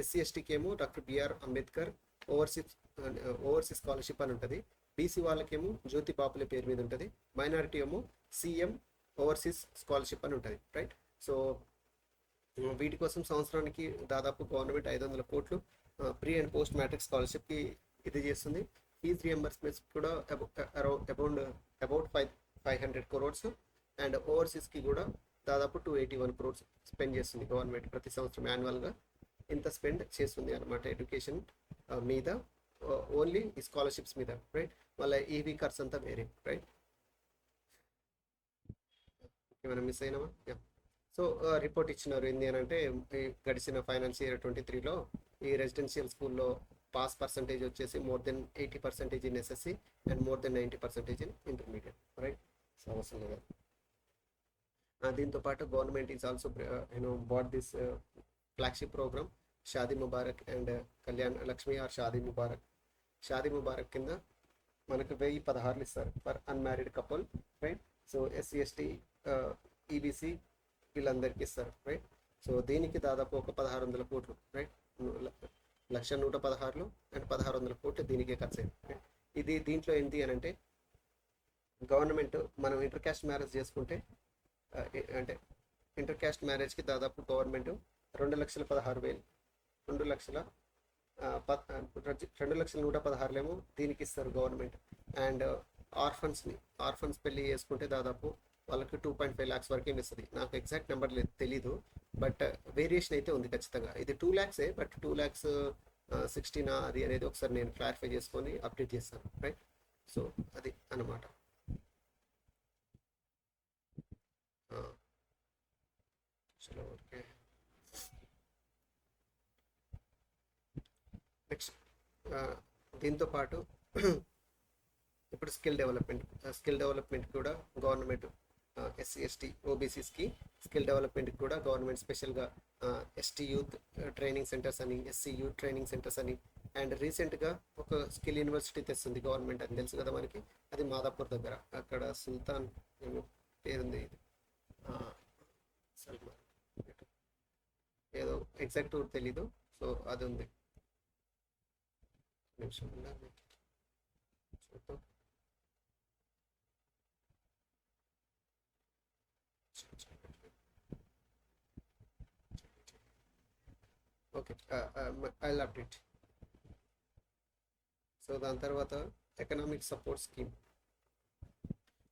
ఎస్సీ ఎస్టీకి ఏమో doctor B R Ambedkar overseas scholarship అని ఉంటుంది, బీసీ వాళ్ళకేమో జ్యోతి బాపుల పేరు మీద ఉంటుంది, మైనారిటీ ఏమో సిఎం ఓవర్సీస్ స్కాలర్షిప్ అని ఉంటుంది, రైట్. సో వీటి కోసం సంవత్సరానికి దాదాపు గవర్నమెంట్ 500 కోట్లు ప్రీ అండ్ పోస్ట్ మ్యాట్రిక్ స్కాలర్షిప్కి ఇది చేస్తుంది. ఫీజ్ రియంబర్స్మెంట్స్ కూడా అబౌట్ 500 crores, అండ్ ఓవర్సీస్కి కూడా దాదాపు 281 crores స్పెండ్ చేస్తుంది గవర్నమెంట్ ప్రతి సంవత్సరం యాన్యువల్గా. ఇంత స్పెండ్ చేస్తుంది అనమాట ఎడ్యుకేషన్ మీద, ఓన్లీ ఈ స్కాలర్షిప్స్ మీద, రైట్. మళ్ళీ ఈవీ ఖర్చు అంతా వేరే, రైట్. ఏమైనా మిస్ అయినామా? సో రిపోర్ట్ ఇచ్చినారు ఏంటి అని అంటే గడిచిన ఫైనాన్స్ ఇయర్ 23లో ఈ రెసిడెన్షియల్ స్కూల్లో పాస్ పర్సంటేజ్ వచ్చేసి more than 80% in SSC and more than 90% in intermediate, right. So అవసరం లేదు. దీంతో పాటు government is also bought this flagship program Shaadi Mubarak and Kalyan Lakshmi or Shaadi Mubarak కింద మనకు 1016 ఇస్తారు for unmarried couple, right. So SC ST EBC వీళ్ళందరికీ ఇస్తారు, రైట్. సో దీనికి దాదాపు ఒక 1600 కోట్లు, రైట్. 1,116 అండ్ 1600 కోట్లు దీనికే ఖర్చు అయింది, రైట్. దీంట్లో ఏంటి అని అంటే గవర్నమెంట్ మనం ఇంటర్ క్యాస్ట్ మ్యారేజ్ చేసుకుంటే అంటే ఇంటర్ క్యాస్ట్ మ్యారేజ్కి దాదాపు గవర్నమెంట్ 2,16,000 2,116 ఏమో దీనికి ఇస్తారు గవర్నమెంట్. అండ్ ఆర్ఫన్స్ పెళ్లి చేసుకుంటే దాదాపు వాళ్ళకి 2.5 lakhs వరకు ఏమి ఇస్తుంది. నాకు ఎగ్జాక్ట్ నెంబర్ తెలీదు, బట్ వేరియేషన్ అయితే ఉంది ఖచ్చితంగా. ఇది 2 lakhs, బట్ 2,16,000 అది అనేది ఒకసారి నేను క్లారిఫై చేసుకొని అప్డేట్ చేస్తాను, రైట్. సో అది అన్నమాట. ఓకే, నెక్స్ట్ దీంతో పాటు ఇప్పుడు స్కిల్ డెవలప్మెంట్ కూడా గవర్నమెంట్ ఎస్సీ ఎస్టీ ఓబీసీస్కి స్కిల్ డెవలప్మెంట్కి కూడా గవర్నమెంట్ స్పెషల్గా ఎస్టీ యూత్ ట్రైనింగ్ సెంటర్స్ అని, ఎస్సీ యూత్ ట్రైనింగ్ సెంటర్స్ అని, అండ్ రీసెంట్గా ఒక స్కిల్ యూనివర్సిటీ తెస్తుంది గవర్నమెంట్, అని తెలుసు కదా మనకి. అది మాదాపూర్ దగ్గర, అక్కడ సుల్తాన్ ఏమో పేరుంది, ఇది సల్మాన్ ఏదో ఎగ్జాక్ట్ తెలీదు. సో అది ఉంది, నిమిషం చూద్దాం. Okay, I love it. So దాని తర్వాత economic support scheme.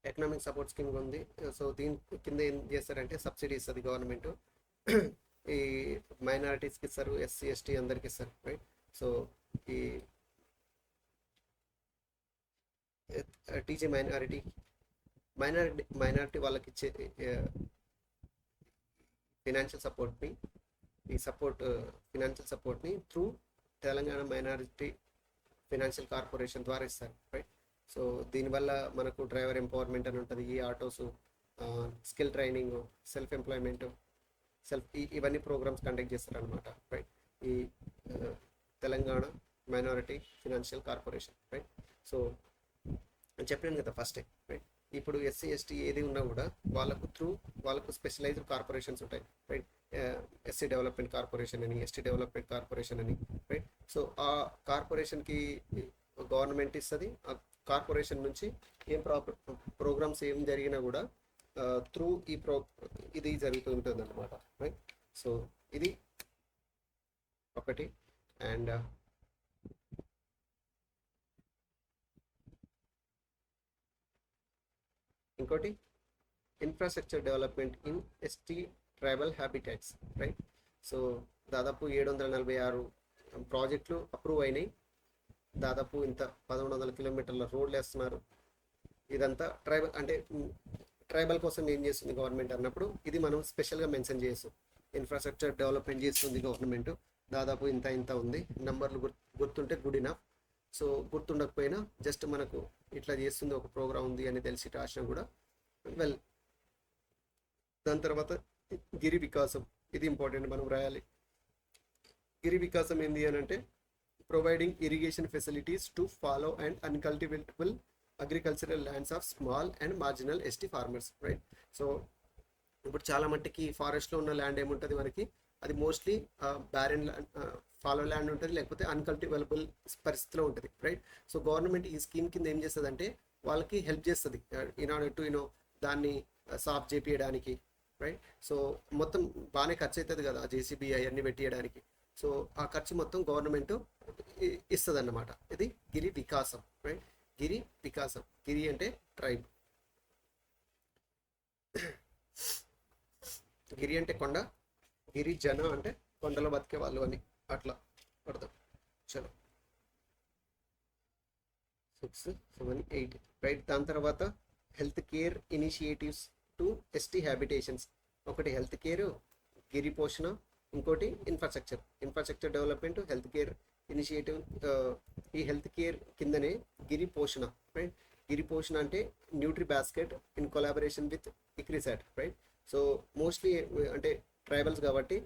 Economic support scheme ఉంది. సో దీని కింద ఏం చేస్తారంటే సబ్సిడీ ఇస్తుంది గవర్నమెంట్. ఈ మైనారిటీస్కి ఇస్తారు, ఎస్సీ ఎస్టీ అందరికి ఇస్తారు, రైట్. సో ఈ టీచర్ మైనారిటీ వాళ్ళకి ఇచ్చే ఫినాన్షియల్ సపోర్ట్ని ఈ సపోర్ట్ ఫినాన్షియల్ సపోర్ట్ని through Telangana minority financial corporation ద్వారా ఇస్తారు, రైట్. సో దీనివల్ల మనకు డ్రైవర్ ఎంపవర్మెంట్ అని ఉంటుంది, ఈ autos, skill training, self employment, ఇవన్నీ ప్రోగ్రామ్స్ కండక్ట్ చేస్తారనమాట, రైట్. ఈ Telangana minority financial corporation, right. So నేను చెప్పాను కదా ఫస్ట్, రైట్. ఇప్పుడు ఎస్సీ ఎస్టీ ఏది ఉన్నా కూడా వాళ్ళకు స్పెషలైజ్డ్ కార్పొరేషన్స్ ఉంటాయి, రైట్. ఎస్సీ డెవలప్మెంట్ కార్పొరేషన్ అని, ఎస్టీ డెవలప్మెంట్ కార్పొరేషన్ అని, రైట్. సో ఆ కార్పొరేషన్కి గవర్నమెంట్ ఇస్తుంది. ఆ కార్పొరేషన్ నుంచి ఏం ప్రోగ్రామ్స్ ఏం జరిగినా కూడా త్రూ ఇది జరుగుతూ ఉంటుంది అనమాట, రైట్. సో ఇది ఒకటి. అండ్ ఇంకోటి infrastructure development in ST tribal habitats, right. So దాదాపు 746 ప్రాజెక్టులు అప్రూవ్ అయినాయి. దాదాపు ఇంత 1100 కిలోమీటర్ల రోడ్లు వేస్తున్నారు. ఇదంతా ట్రైబల్ అంటే ట్రైబల్ కోసం ఏం చేస్తుంది గవర్నమెంట్ అన్నప్పుడు ఇది మనం స్పెషల్గా మెన్షన్ చేస్తాం. ఇన్ఫ్రాస్ట్రక్చర్ డెవలప్మెంట్ చేస్తుంది గవర్నమెంట్, దాదాపు ఇంత ఇంత ఉంది. నంబర్లు గుర్తుంటే గుడ్ ఇనఫ్. సో గుర్తుండకపోయినా జస్ట్ మనకు ఇట్లా చేస్తుంది, ఒక ప్రోగ్రామ్ ఉంది అని తెలిసి రాసినా కూడా వెల్. దాని తర్వాత గిరి వికాసం, ఇది ఇంపార్టెంట్ మనం రాయాలి. గిరి వికాసం ఏంది అని అంటే providing irrigation facilities to follow and అన్కల్టివేటబుల్ agricultural lands of small and marginal ST farmers, right. So ఇప్పుడు చాలా మట్టికి ఫారెస్ట్లో ఉన్న ల్యాండ్ ఏముంటుంది మనకి, అది మోస్ట్లీ బ్యారెన్ ల్యాండ్, ఫాలో ల్యాండ్ ఉంటుంది, లేకపోతే అన్కల్టివేబుల్ పరిస్థితిలో ఉంటుంది, రైట్. సో గవర్నమెంట్ ఈ స్కీమ్ కింద ఏం చేస్తుంది అంటే వాళ్ళకి హెల్ప్ చేస్తుంది ఇన్ ఆర్డర్ టు దాన్ని సాఫ్ చేపియడానికి, రైట్. సో మొత్తం బాగానే ఖర్చు అవుతుంది కదా జేసీబీ అవన్నీ పెట్టియడానికి. సో ఆ ఖర్చు మొత్తం గవర్నమెంట్ ఇస్తుంది అన్నమాట. ఇది గిరి వికాసం, రైట్. గిరి వికాసం, గిరి అంటే ట్రైబ్, గిరి అంటే కొండ, గిరి జన అంటే కొండలో బతికే వాళ్ళు అని అట్లా పడతాం. చలో 6, 7, 8, రైట్. దాని తర్వాత health care initiatives to ST habitations. ఒకటి హెల్త్ కేర్, గిరి పోషణ, ఇంకోటి infrastructure development, health care initiative. ఈ హెల్త్ కేర్ కిందనే గిరి పోషణ, రైట్. గిరి పోషణ అంటే Nutri basket in collaboration with ICRISAT, right. So mostly అంటే ట్రైబల్స్ కాబట్టి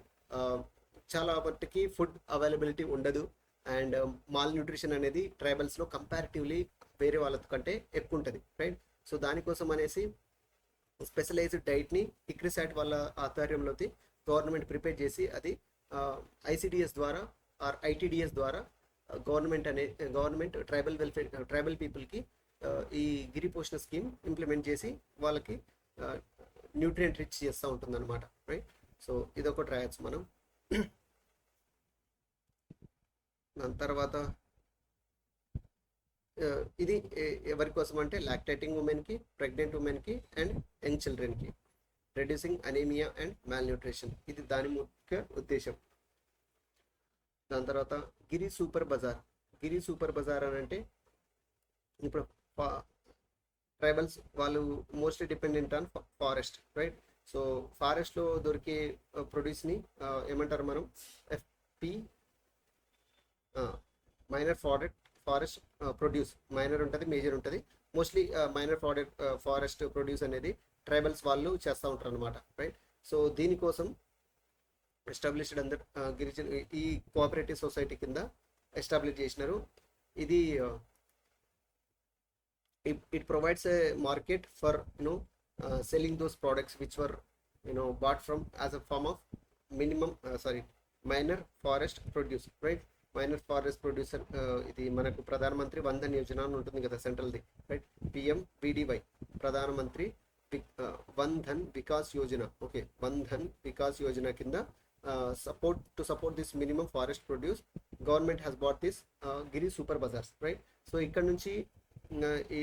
చాలా మట్టుకి ఫుడ్ అవైలబిలిటీ ఉండదు. అండ్ మాల్ న్యూట్రిషన్ అనేది ట్రైబల్స్లో కంపారిటివ్లీ వేరే వాళ్ళ కంటే ఎక్కువ ఉంటుంది, రైట్. సో దానికోసం అనేసి స్పెషలైజ్డ్ డైట్ని ఇక్రిసాట్ వాళ్ళ ఆధ్వర్యంలోకి గవర్నమెంట్ ప్రిపేర్ చేసి అది ఐసిడిఎస్ ద్వారా ఆర్ ఐటీడీఎస్ ద్వారా గవర్నమెంట్ ట్రైబల్ పీపుల్కి ఈ గిరి పోషణ స్కీమ్ ఇంప్లిమెంట్ చేసి వాళ్ళకి న్యూట్రియంట్ రిచ్ చేస్తూ ఉంటుంది అనమాట, రైట్. సో ఇదొకటి రాయొచ్చు మనం. దాని తర్వాత ఇది ఎవరి కోసం అంటే లాక్టేటింగ్ ఉమెన్కి, ప్రెగ్నెంట్ ఉమెన్కి అండ్ యంగ్ చిల్డ్రన్కి, reducing anaemia and malnutrition, ఇది దాని ముఖ్య ఉద్దేశం. దాని తర్వాత గిరి సూపర్ బజార్ అని అంటే ఇప్పుడు ట్రైబల్స్ వాళ్ళు mostly dependent on forest, right. So ఫారెస్ట్లో దొరికే ప్రొడ్యూస్ని ఏమంటారు మనం, FP, minor forest produce. Minor ఉంటుంది, మేజర్ ఉంటుంది. మోస్ట్లీ మైనర్ ఫారెస్ట్ ప్రొడ్యూస్ అనేది ట్రైబల్స్ వాళ్ళు చేస్తూ ఉంటారు అనమాట, రైట్. సో దీనికోసం ఎస్టాబ్లిష్డ్ అందరు గిరిజన ఈ కోఆపరేటివ్ సొసైటీ కింద ఎస్టాబ్లిష్ చేసినారు. ఇది it provides a market for selling those products which were bought from as a form of minor forest produce, right. Minor forest producer, ఇది మనకు ప్రధానమంత్రి వంధన్ యోజన అని ఉంటుంది కదా సెంట్రల్ది, right. PMVDY, Pradhan Mantri Van Dhan Vikas Yojana, okay. Van Dhan Vikas Yojana కింద support this minimum forest produce, government has bought this Giri super bazaars, right. So ఇక్కడ నుంచి ఈ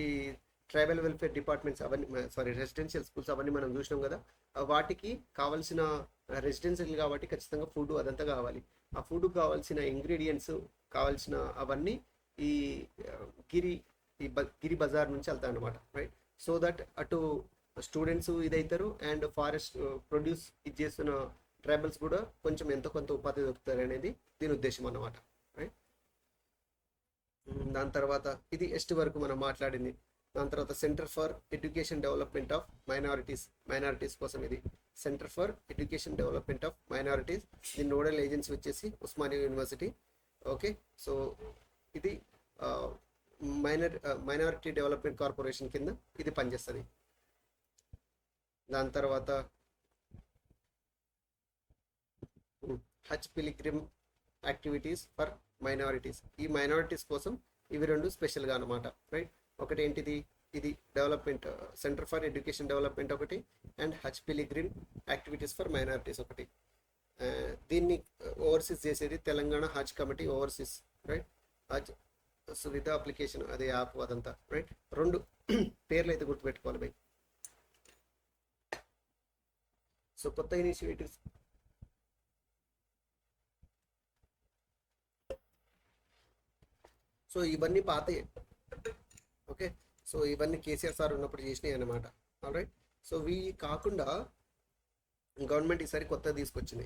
ట్రైబల్ వెల్ఫేర్ డిపార్ట్మెంట్స్ అవన్నీ, సారీ, రెసిడెన్షియల్ స్కూల్స్ అవన్నీ మనం చూసినాం కదా. వాటికి కావాల్సిన రెసిడెన్షియల్ కాబట్టి ఖచ్చితంగా ఫుడ్ అదంతా కావాలి. ఆ ఫుడ్ కావాల్సిన ఇంగ్రీడియంట్స్ కావాల్సిన అవన్నీ ఈ ఆ, గిరి గిరి బజార్ నుంచి వెళ్తాయి అనమాట, రైట్. సో దట్ అటు స్టూడెంట్స్ ఇదవుతారు అండ్ ఫారెస్ట్ ప్రొడ్యూస్ ఇది చేస్తున్న ట్రైబల్స్ కూడా కొంచెం ఎంతో కొంత ఉపాధి దొరుకుతారు అనేది దీని ఉద్దేశం అన్నమాట, రైట్. దాని తర్వాత ఇది ఎస్ట్ వరకు మనం మాట్లాడింది. దాని తర్వాత centre for education development of minorities కోసం ఇది centre for education development of minorities. దీని నోడల్ ఏజెన్సీ వచ్చేసి ఉస్మానియా యూనివర్సిటీ. ఓకే, సో ఇది మైనారిటీ డెవలప్మెంట్ కార్పొరేషన్ కింద ఇది పనిచేస్తుంది. దాని తర్వాత Hajj pilgrim activities for minorities. ఈ మైనారిటీస్ కోసం ఇవి రెండు స్పెషల్గా అనమాట, రైట్. ఒకటి ఏంటిది, ఇది development centre for education development ఒకటి, and Hajj pilgrim activities for minorities ఒకటి. దీన్ని ఓవర్సీస్ చేసేది Telangana Hajj committee overseas, right. Hajj Suvidha application అదే యాప్ అదంతా, రైట్. రెండు పేర్లు అయితే గుర్తుపెట్టుకోవాలి బై. సో కొత్త ఇనిషియేటివ్స్, సో ఇవన్నీ పాతయే. ఓకే, సో ఇవన్నీ కేసీఆర్ సార్ ఉన్నప్పుడు చేసినాయి అనమాట, ఆల్రైట్. సో ఇవి కాకుండా గవర్నమెంట్ ఈసారి కొత్తది తీసుకొచ్చింది.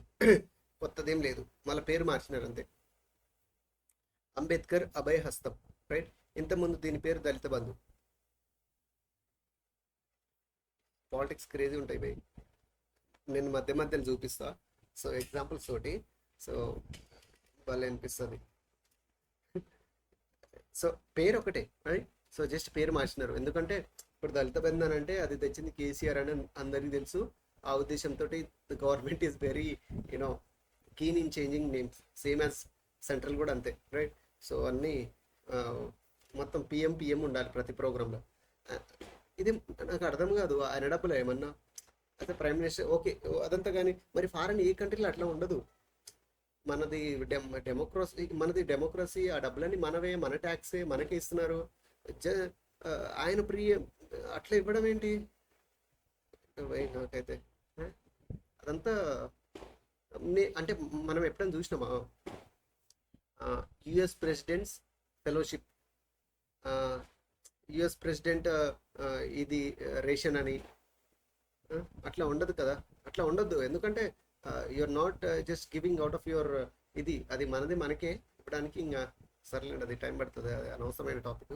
కొత్తదేం లేదు, మళ్ళీ పేరు మార్చినారు అంతే. అంబేద్కర్ అభయ హస్తం, రైట్. ఇంతకుముందు దీని పేరు దళిత బంధు. పాలిటిక్స్ క్రేజీ ఉంటాయి భయ్, నేను మధ్య మధ్యలో చూపిస్తా. సో ఎగ్జాంపుల్స్ తోటి సో వాళ్ళు అనిపిస్తుంది. సో పేరు ఒకటే, రైట్. సో జస్ట్ పేరు మార్చినారు, ఎందుకంటే ఇప్పుడు దళిత బంధు అని అంటే అది తెచ్చింది కేసీఆర్ అని అందరికీ తెలుసు. ఆ ఉద్దేశంతో government is very you know keen in changing names, same as central కూడా అంతే, రైట్. సో అన్నీ మొత్తం పిఎం ఉండాలి ప్రతి ప్రోగ్రాంలో. ఇది నాకు అర్థం కాదు, ఆయన డబ్బులు ఏమన్నా అయితే ప్రైమ్ మినిస్టర్ ఓకే అదంతా, కానీ మరి ఫారెన్ ఏ కంట్రీలో అట్లా ఉండదు. మనది డెమోక్రసీ, ఆ డబ్బులన్నీ మనవే, మన ట్యాక్సే, మనకే ఇస్తున్నారు. ఆయన అట్లా ఇవ్వడం ఏంటి నాకైతే అదంతా అంటే మనం ఎప్పుడైనా చూసినామా US presidents fellowship, US president ఇది రేషన్ అని అట్లా ఉండదు కదా, అట్లా ఉండద్దు. ఎందుకంటే you're not just giving out of your ఇది, అది మనది మనకే ఇవ్వడానికి. ఇంకా సర్లేండి, అది టైం పడుతుంది, అది అనవసరమైన టాపిక్.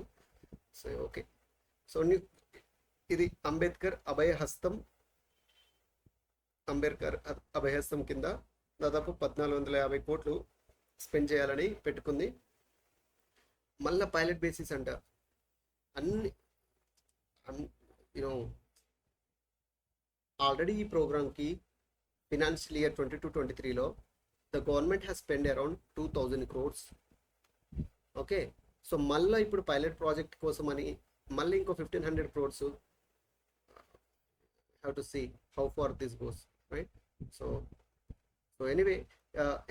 సో ఓకే, సో ఇది అంబేద్కర్ అభయహస్తం కింద దాదాపు 1450 కోట్లు స్పెండ్ చేయాలని పెట్టుకుంది. మళ్ళీ పైలట్ బేసిస్ అంట. అన్ని యూనో ఆల్రెడీ ఈ ప్రోగ్రామ్కి ఫినాన్షియల్ ఇయర్ 22-23లో the government has spend around 2000 crores. Okay, so మళ్ళీ ఇప్పుడు పైలట్ ప్రాజెక్ట్ కోసం అని మళ్ళీ ఇంకో 1500 crores. Have to see how far this goes, right. So anyway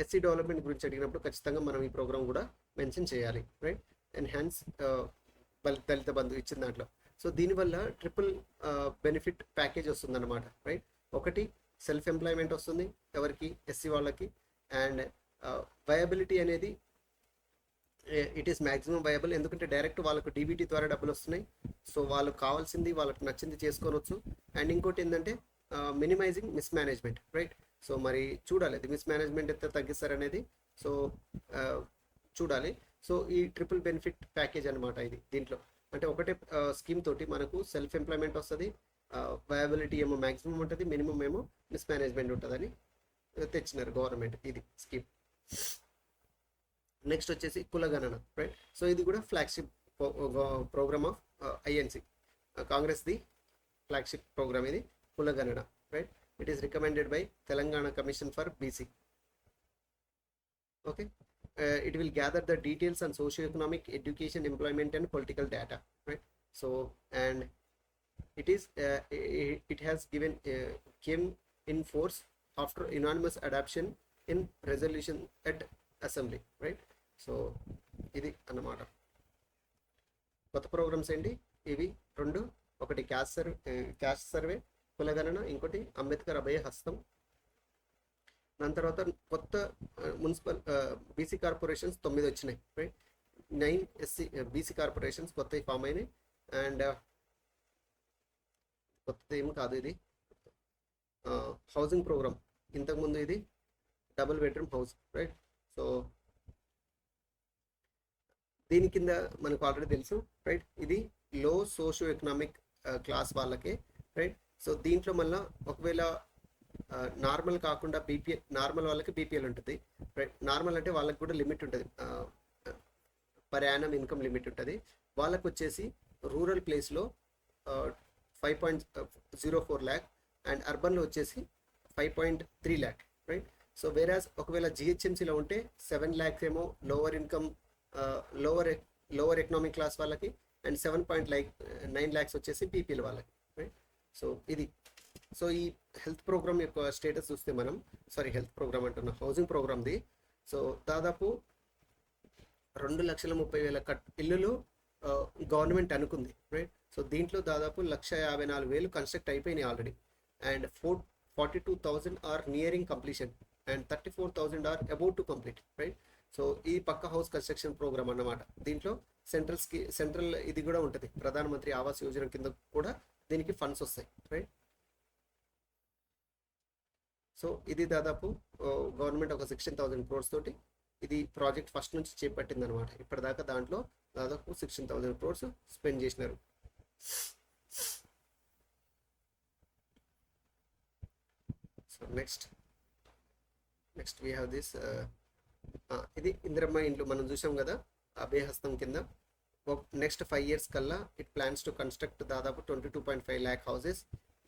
SC development గురించి అడిగినప్పుడు ఖచ్చితంగా మనం ఈ ప్రోగ్రామ్ కూడా మెన్షన్ చేయాలి, రైట్. ఎన్హాన్స్ దళిత బంధు ఇచ్చిన దాంట్లో. సో దీనివల్ల ట్రిపుల్ బెనిఫిట్ ప్యాకేజ్ వస్తుంది అనమాట, రైట్. ఒకటి సెల్ఫ్ ఎంప్లాయ్మెంట్ వస్తుంది ఎవరికి, ఎస్సీ వాళ్ళకి. అండ్ వయబిలిటీ అనేది ఇట్ ఈస్ మ్యాక్సిమం వయబుల్, ఎందుకంటే డైరెక్ట్ వాళ్ళకు డీబీటీ ద్వారా డబ్బులు వస్తున్నాయి. సో వాళ్ళకు కావాల్సింది వాళ్ళకి నచ్చింది చేసుకోవచ్చు. అండ్ ఇంకోటి ఏంటంటే మినిమైజింగ్ మిస్మేనేజ్మెంట్, రైట్. సో మరి చూడాలి అది మిస్మేనేజ్మెంట్ ఎంత తగ్గిస్తారనేది. సో చూడాలి. సో ఈ ట్రిపుల్ బెనిఫిట్ ప్యాకేజ్ అనమాట ఇది. దీంట్లో అంటే ఒకటే స్కీమ్ తోటి మనకు సెల్ఫ్ ఎంప్లాయ్మెంట్ వస్తుంది, వయబిలిటీ ఏమో మ్యాక్సిమం ఉంటుంది, మినిమం ఏమో మిస్మేనేజ్మెంట్ ఉంటుందని తెచ్చినారు గవర్నమెంట్, ఇది స్కీమ్. నెక్స్ట్ వచ్చేసి కులగణన, రైట్. సో ఇది కూడా flagship program of INC, Congress the flagship program ఇది కులగణన, right. It is recommended by Telangana commission for BC. Okay, it will gather the details on socio-economic, education, employment and political data, right. So and it has came in force after unanimous adoption in resolution at assembly, right. So ఇది అన్నమాట. కొత్త programmes ఏంటి ఇవి రెండు, ఒకటి caste survey కులగణన, ఇంకోటి అంబేద్కర్ అభయ హస్తం. దాని తర్వాత కొత్త మున్సిపల్ బీసీ కార్పొరేషన్స్ 9 వచ్చినాయి, రైట్. 9 ఎస్సీ బీసీ కార్పొరేషన్స్ కొత్తవి ఫామ్ అయినాయి. అండ్ కొత్తది ఏం కాదు ఇది, హౌసింగ్ ప్రోగ్రామ్. ఇంతకుముందు ఇది double bedroom house, right. So దీని కింద మనకు ఆల్రెడీ తెలుసు, రైట్. ఇది లో సోషియో ఎకనామిక్ క్లాస్ వాళ్ళకే, రైట్. సో దీంట్లో మళ్ళీ ఒకవేళ నార్మల్ కాకుండా బీపీఎల్, నార్మల్ వాళ్ళకి బీపీఎల్ ఉంటుంది, రైట్. నార్మల్ అంటే వాళ్ళకి కూడా లిమిట్ ఉంటుంది, పర్ యానం ఇన్కమ్ లిమిట్ ఉంటుంది. వాళ్ళకు వచ్చేసి రూరల్ ప్లేస్లో 5.04 ల్యాక్ అండ్ అర్బన్లో వచ్చేసి 5.3 ల్యాక్, రైట్. సో వేరాజ్ ఒకవేళ జిహెచ్ఎంసీలో ఉంటే 7 ల్యాక్స్ ఏమో lower income, lower economic class వాళ్ళకి, అండ్ 7.9 ల్యాక్స్ వచ్చేసి బీపీఎల్ వాళ్ళకి, రైట్. సో ఇది. సో ఈ హెల్త్ ప్రోగ్రామ్ యొక్క స్టేటస్ చూస్తే మనం, హెల్త్ ప్రోగ్రామ్ అంటున్నా, హౌసింగ్ ప్రోగ్రామ్ది. సో దాదాపు 2,30,000 ఇల్లులు గవర్నమెంట్ అనుకుంది, రైట్. సో దీంట్లో దాదాపు 1,54,000 కన్స్ట్రక్ట్ అయిపోయినాయి already, and 42,000 are nearing completion, and 34,000 are about to complete, right. So ఈ పక్క హౌస్ కన్స్ట్రక్షన్ ప్రోగ్రామ్ అన్నమాట. దీంట్లో సెంట్రల్ ఇది కూడా ఉంటుంది, ప్రధానమంత్రి ఆవాస్ యోజన కింద కూడా దీనికి ఫండ్స్ వస్తాయి, రైట్. సో ఇది దాదాపు గవర్నమెంట్ ఒక 16,000 crores తోటి ఇది ప్రాజెక్ట్ ఫస్ట్ నుంచి చేపట్టింది అనమాట. ఇప్పటిదాకా దాంట్లో దాదాపు 16,000 crores స్పెండ్ చేసినారు. So next we have this, ఇది ఇందిరమ్మ ఇండ్లు మనం చూసాం కదా, అభయహస్తం కింద. నెక్స్ట్ 5 years కల్లా ఇట్ ప్లాన్స్ టు కన్స్ట్రక్ట్ దాదాపు 22.5 lakh houses,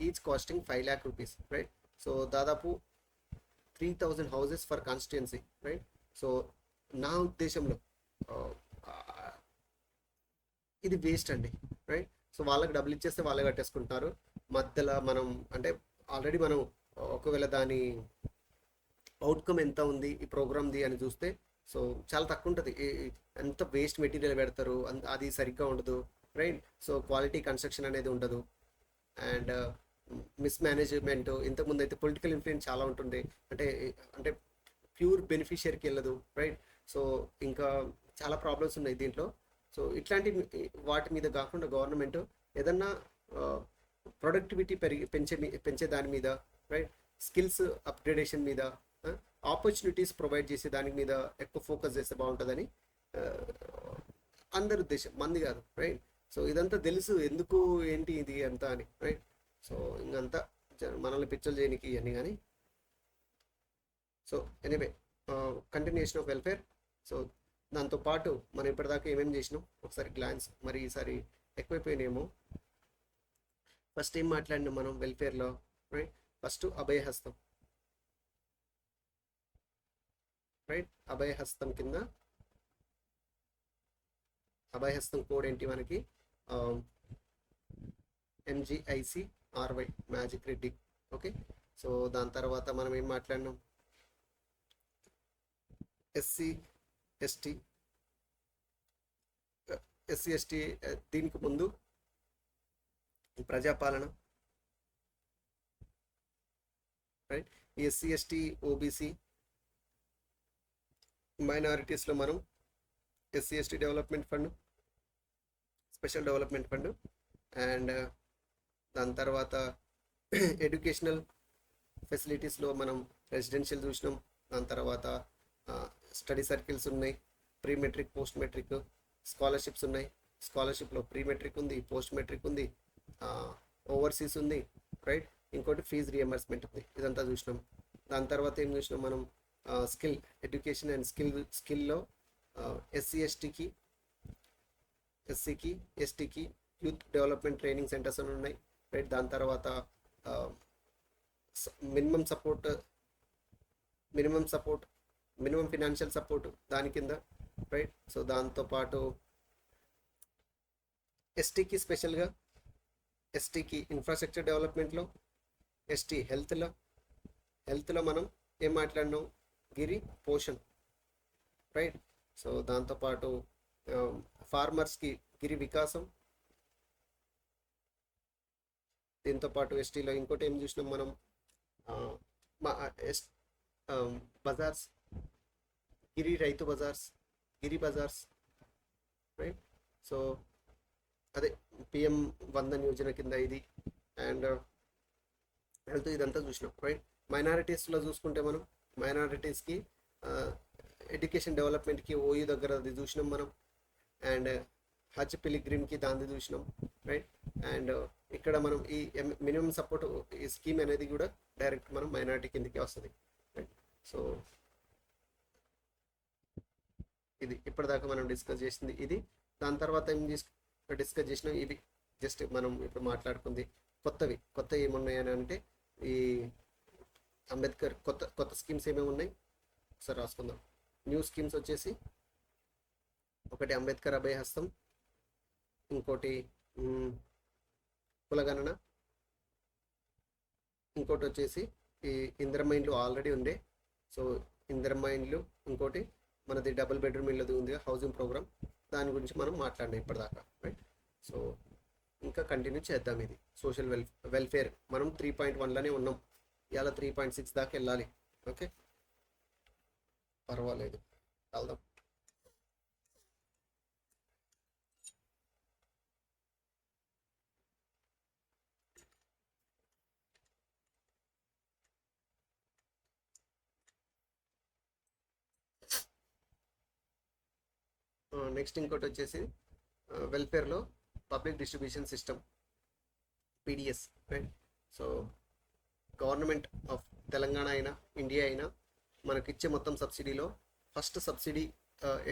each costing 5 lakh rupees, right. So దాదాపు 3,000 houses for constituency, right. So నా ఉద్దేశంలో ఇది వేస్ట్ అండి, రైట్. సో వాళ్ళకి డబ్బులు ఇచ్చేస్తే వాళ్ళే కట్టేసుకుంటున్నారు. మధ్యలో మనం అంటే ఆల్రెడీ మనం ఒకవేళ దాని అవుట్కమ్ ఎంత ఉంది ఈ ప్రోగ్రామ్ది అని చూస్తే, సో చాలా తక్కువ ఉంటుంది. ఎంత వేస్ట్ మెటీరియల్ పెడతారు, అది సరిగ్గా ఉండదు, రైట్. సో క్వాలిటీ కన్స్ట్రక్షన్ అనేది ఉండదు, అండ్ మిస్మేనేజ్మెంట్. ఇంతకుముందు అయితే పొలిటికల్ ఇన్ఫ్లుయెన్స్ చాలా ఉంటుంది, అంటే ప్యూర్ బెనిఫిషియరీకి వెళ్ళదు, రైట్. సో ఇంకా చాలా ప్రాబ్లమ్స్ ఉన్నాయి దీంట్లో. సో ఇట్లాంటి వాటి మీద కాకుండా గవర్నమెంట్ ఏదన్నా ప్రొడక్టివిటీ పెంచే దాని మీద, రైట్, స్కిల్స్ అప్గ్రేడేషన్ మీద, ఆపర్చునిటీస్ ప్రొవైడ్ చేసే దాని మీద ఎక్కువ ఫోకస్ చేస్తే బాగుంటుందని అందరి ఉద్దేశం, మంది కాదు, రైట్. సో ఇదంతా తెలుసు ఎందుకు ఏంటి ఇది అంతా అని, రైట్. సో ఇంకంతా మనల్ని పిక్చర్ చేయడానికి ఇవన్నీ కానీ. So anyway, continuation of welfare. So దాంతోపాటు మనం ఇప్పటిదాకా ఏమేమి చేసినాం ఒకసారి గ్లాన్స్, మరి ఈసారి ఎక్కువైపోయినాయేమో. ఫస్ట్ ఏం మాట్లాడినాం మనం వెల్ఫేర్లో, right. First Abhayahastam, right. Abhayahastam కింద అభయహస్తం కోడ్ ఏంటి మనకి, MGICRY, magic Reddy, okay. So దాని తర్వాత మనం ఏం మాట్లాడినాం, ఎస్సీ ఎస్టీ దీనికి ముందు ప్రజాపాలన, రైట్. ఈ ఎస్సీ ఎస్టీ ఓబీసీ మైనారిటీస్లో మనం SC ST development fund, special development fund, and దాని తర్వాత ఎడ్యుకేషనల్ ఫెసిలిటీస్లో మనం రెసిడెన్షియల్ చూసినాం. దాని తర్వాత స్టడీ సర్కిల్స్ ఉన్నాయి, pre matric post matric, scholarships ఉన్నాయి. స్కాలర్షిప్లో ప్రీ మెట్రిక్ ఉంది, పోస్ట్ మెట్రిక్ ఉంది, ఓవర్సీస్ ఉంది, రైట్. ఇంకోటి ఫీజు రియంబర్స్మెంట్ ఉంది. ఇదంతా చూసినాం. దాని తర్వాత ఏం చూసినాం మనం, స్కిల్ ఎడ్యుకేషన్ అండ్ స్కిల్లో ఎస్సీకి ఎస్టీకి యూత్ డెవలప్మెంట్ ట్రైనింగ్ సెంటర్స్ అని ఉన్నాయి, రైట్. దాని తర్వాత మినిమం ఫినాన్షియల్ సపోర్ట్ దాని కింద, రైట్. సో దాంతోపాటు ఎస్టీకి ఇన్ఫ్రాస్ట్రక్చర్ డెవలప్మెంట్లో, ఎస్టీ హెల్త్లో మనం ఏం మాట్లాడినాం, గిరి పోషణ్, రైట్. సో దాంతోపాటు ఫార్మర్స్కి గిరి వికాసం, దీంతోపాటు ఎస్టీలో ఇంకోటి ఏం చూసినాం మనం, ఆ, మా ఎస్ బజార్స్, గిరి రైతు బజార్స్, గిరి బజార్స్, రైట్. సో అదే పిఎం వందన్ యోజన కింద ఇది, అండ్ హెల్త్ ఇదంతా చూసినాం, రైట్. మైనారిటీస్లో చూసుకుంటే మనం మైనారిటీస్కి ఎడ్యుకేషన్ డెవలప్మెంట్కి ఓయూ దగ్గర అది చూసినాం మనం, అండ్ హజ్ పిలిగ్రిమ్కి దాన్ని చూసినాం, రైట్. అండ్ ఇక్కడ మనం ఈ మినిమం సపోర్ట్ ఈ స్కీమ్ అనేది కూడా డైరెక్ట్ మనం మైనారిటీ కిందకి వస్తుంది, రైట్. సో ఇది ఇప్పటిదాకా మనం డిస్కస్ చేసింది ఇది. దాని తర్వాత ఏం డిస్కస్ చేసినాం ఇవి, జస్ట్ మనం ఇప్పుడు మాట్లాడుకుంది కొత్త ఏమున్నాయని అంటే ఈ అంబేద్కర్ కొత్త కొత్త స్కీమ్స్ ఏమేమి ఉన్నాయి ఒకసారి రాసుకుందాం. న్యూ స్కీమ్స్ వచ్చేసి ఒకటి అంబేద్కర్ అభయ హస్తం, ఇంకోటి కులగణన, ఇంకోటి వచ్చేసి ఈ ఇందిరమ్మ ఇండ్లు ఆల్రెడీ ఉండే, సో ఇందిరమ్మ ఇండ్లు, ఇంకోటి మనది డబుల్ బెడ్రూమ్ ఇల్లుది ఉంది హౌసింగ్ ప్రోగ్రామ్, దాని గురించి మనం మాట్లాడినాం ఇప్పటిదాకా, రైట్. సో ఇంకా కంటిన్యూ చేద్దాం. ఇది సోషల్ వెల్ఫేర్ మనం 3.1లోనే ఉన్నాం, ఇవాళ 3.6 దాకా వెళ్ళాలి, ఓకే. పర్వాలేదు వెళ్దాం. నెక్స్ట్ ఇంకోటి వచ్చేసి వెల్ఫేర్లో public distribution system, PDS, right. So government of Telangana అయినా ఇండియా అయినా మనకి ఇచ్చే మొత్తం సబ్సిడీలో ఫస్ట్ సబ్సిడీ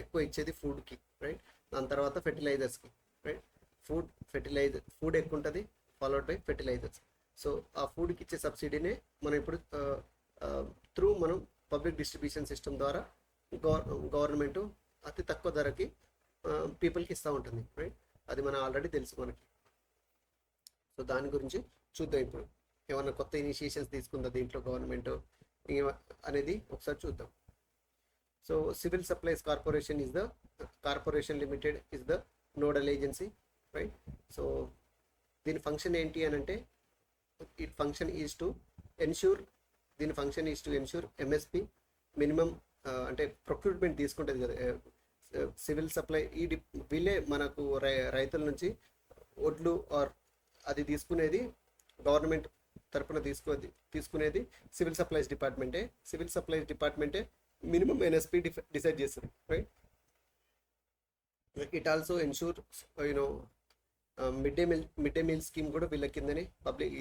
ఎక్కువ ఇచ్చేది ఫుడ్కి, రైట్. దాని తర్వాత ఫెర్టిలైజర్స్కి, రైట్. ఫుడ్ ఎక్కువ ఉంటుంది, ఫాలోడ్ బై ఫెర్టిలైజర్స్. సో ఆ ఫుడ్కి ఇచ్చే సబ్సిడీనే మనం ఇప్పుడు త్రూ మనం పబ్లిక్ డిస్ట్రిబ్యూషన్ సిస్టమ్ ద్వారా గవర్నమెంట్ అతి తక్కువ ధరకి పీపుల్కి ఇస్తూ ఉంటుంది, రైట్. అది మనం ఆల్రెడీ తెలుసు మనకి. సో దాని గురించి చూద్దాం ఇప్పుడు, ఏమన్నా కొత్త ఇనిషియేషన్స్ తీసుకుందా దీంట్లో గవర్నమెంట్ అనేది ఒకసారి చూద్దాం. So civil supplies corporation is the corporation limited is the nodal agency, right. So దీని ఫంక్షన్ ఏంటి అని అంటే దీని function is to ensure MSP minimum, అంటే ప్రొక్యూర్మెంట్ తీసుకుంటుంది కదా సివిల్ సప్లై, వీళ్ళే మనకు రైతుల నుంచి వడ్లు ఆర్ అది తీసుకునేది గవర్నమెంట్ తరపున తీసుకునేది సివిల్ సప్లైస్ డిపార్ట్మెంటే మినిమం ఎన్ఎస్పి డిసైడ్ చేస్తుంది, right. It also ensure you know mid day meal scheme కూడా వీళ్ళ కిందనే,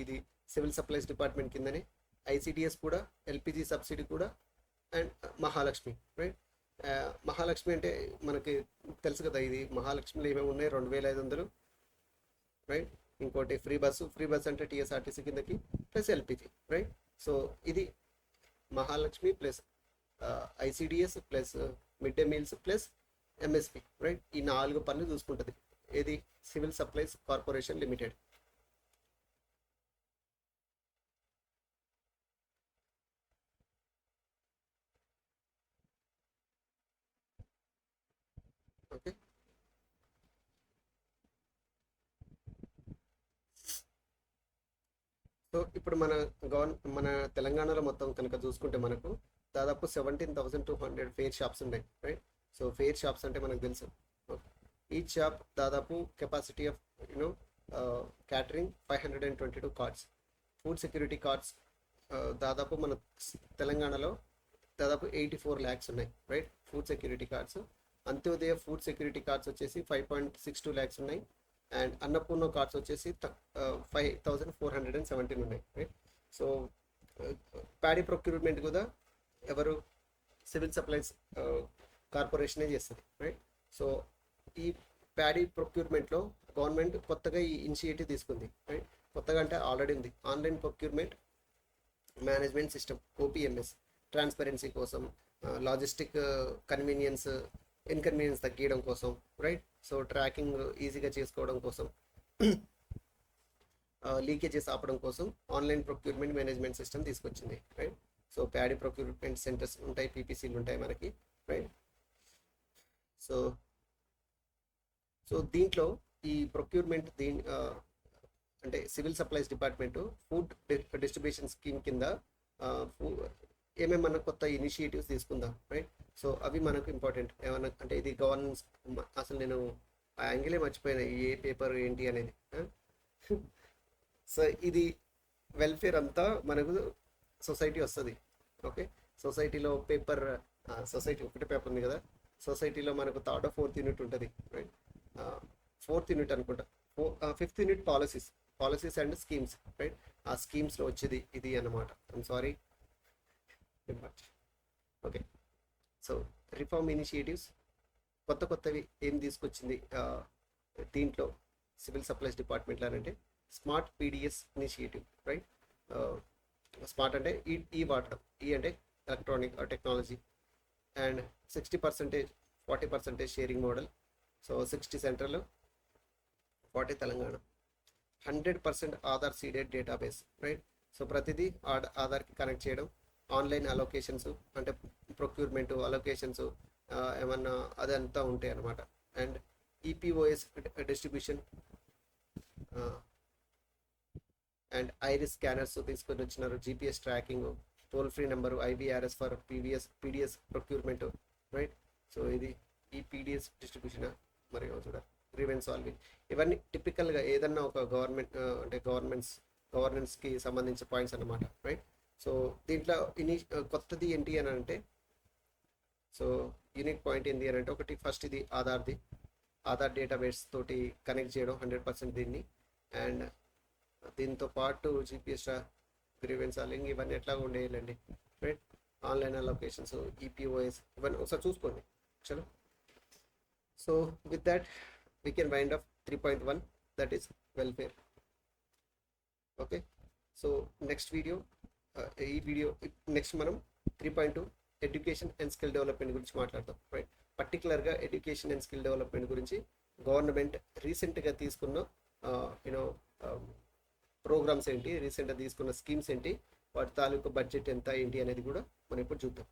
ఇది సివిల్ సప్లైస్ డిపార్ట్మెంట్ కిందనే. ఐసిడిఎస్ కూడా, ఎల్పిజి సబ్సిడీ కూడా, అండ్ మహాలక్ష్మి, రైట్. మహాలక్ష్మి అంటే మనకి తెలుసు కదా, ఇది మహాలక్ష్మిలో ఏమేమి ఉన్నాయి, 2500, రైట్. ఇంకోటి ఫ్రీ బస్సు అంటే టీఎస్ఆర్టీసీ కిందకి ప్లస్ ఎల్పిజి, రైట్. సో ఇది Mahalakshmi plus ICDS plus mid day meals plus MSP, right. ఈ 4 పనులు చూసుకుంటుంది ఏది civil supplies corporation limited. Okay. So ఇప్పుడు మన తెలంగాణలో మొత్తం కనుక చూసుకుంటే మనకు దాదాపు 17,200 ఫెయిర్ షాప్స్ ఉన్నాయి, రైట్. సో ఫెయిర్ షాప్స్ అంటే మనకు తెలుసు, ఈచ్ షాప్ దాదాపు capacity of catering 522 cards, food security cards దాదాపు మన తెలంగాణలో దాదాపు 84 lakhs ఉన్నాయి, right. Food security cards, Antyodaya food security cards వచ్చేసి 5.62 lakhs ఉన్నాయి, అండ్ అన్నపూర్ణ కార్డ్స్ వచ్చేసి 5,417 ఉన్నాయి, రైట్. సో ప్యాడీ ప్రొక్యూర్మెంట్ కూడా ఎవరు సివిల్ సప్లైస్ కార్పొరేషనే చేస్తుంది, రైట్. సో ఈ ప్యాడీ ప్రొక్యూర్మెంట్లో గవర్నమెంట్ కొత్తగా ఈ ఇనిషియేటివ్ తీసుకుంది, రైట్. కొత్తగా అంటే ఆల్రెడీ ఉంది, online procurement management system, OPMS, transparency కోసం, లాజిస్టిక్ ఇన్కన్వీనియన్స్ తగ్గించడం కోసం, రైట్. సో ట్రాకింగ్ ఈజీగా చేసుకోవడం కోసం, లీకేజెస్ ఆపడం కోసం ఆన్లైన్ ప్రొక్యూర్మెంట్ మేనేజ్మెంట్ సిస్టమ్ తీసుకొచ్చింది, right. So paddy procurement centres ఉంటాయి, పీపీసీలు ఉంటాయి మనకి, రైట్. సో సో దీంట్లో ఈ ప్రొక్యూర్మెంట్ అంటే civil supplies department food distribution scheme కింద ఆ, ఫు- ఏమేమి మన కొత్త ఇనిషియేటివ్స్ తీసుకుందాం, రైట్. సో అవి మనకు ఇంపార్టెంట్. ఏమన్నా అంటే ఇది గవర్నెన్స్, అసలు నేను ఆ యాంగిలే మర్చిపోయినా ఏ పేపర్ ఏంటి అనేది. సో ఇది వెల్ఫేర్ అంతా మనకు సొసైటీ వస్తుంది. ఓకే, సొసైటీలో పేపర్, సొసైటీ ఒకటి పేపర్ ఉంది కదా, సొసైటీలో మనకు థర్డ్ ఫోర్త్ యూనిట్ ఉంటుంది, రైట్. ఫోర్త్ యూనిట్ అనుకుంటా, fifth unit policies and schemes, right. ఆ స్కీమ్స్లో వచ్చేది ఇది అన్నమాట. I'm sorry. Okay, so reform initiatives కొత్త కొత్తవి ఏం తీసుకొచ్చింది దీంట్లో సివిల్ సప్లైస్ డిపార్ట్మెంట్లో అంటే smart PDS initiative, right. Smart అంటే ఈ వాడడం, ఈ అంటే electronic technology, and 60%, 40% sharing model. So 60 central, 40 Telangana. 100% Aadhaar seeded database, right. So ప్రతిదీ ఆధార్కి కనెక్ట్ చేయడం. ఆన్లైన్ అలొకేషన్స్ అంటే ప్రొక్యూర్మెంట్ అలొకేషన్స్ ఏమన్నా అదంతా ఉంటాయి అన్నమాట. And ePOS distribution and iris scanners తీసుకొని వచ్చినారు. GPS tracking, toll free number, IVRS for PDS procurement, right. So ఇది ఈ పీడిఎస్ డిస్ట్రిబ్యూషన్ మరి చూడాలి. గ్రీవెన్స్ సాల్వింగ్, ఇవన్నీ టిపికల్గా ఏదన్నా ఒక అంటే గవర్నెన్స్కి సంబంధించిన పాయింట్స్ అన్నమాట, రైట్. సో దీంట్లో కొత్తది ఏంటి అని అంటే, సో యూనిక్ పాయింట్ ఏంటి అని అంటే, ఒకటి ఫస్ట్ ఇది ఆధార్ డేటాబేస్ తోటి కనెక్ట్ చేయడం 100% దీన్ని. అండ్ దీంతో పాటు జీపీఎస్ గ్రీవెన్స్ సాల్వింగ్ ఇవన్నీ ఎట్లా ఉండేయాలండి, రైట్. ఆన్లైన్ అలొకేషన్స్, ఈపీఓఎస్ ఇవన్నీ ఒకసారి చూసుకోండి. చలో, so with that we can wind up 3.1, that is welfare. Okay, so next video, next మనం 3.2 ఎడ్యుకేషన్ అండ్ స్కిల్ డెవలప్మెంట్ గురించి మాట్లాడతాం, రైట్. పర్టికులర్గా ఎడ్యుకేషన్ అండ్ స్కిల్ డెవలప్మెంట్ గురించి గవర్నమెంట్ రీసెంట్గా తీసుకున్న యూనో ప్రోగ్రామ్స్ ఏంటి, రీసెంట్గా తీసుకున్న స్కీమ్స్ ఏంటి, వాటి తాలూకు బడ్జెట్ ఎంత ఏంటి అనేది కూడా మనం ఇప్పుడు చూద్దాం.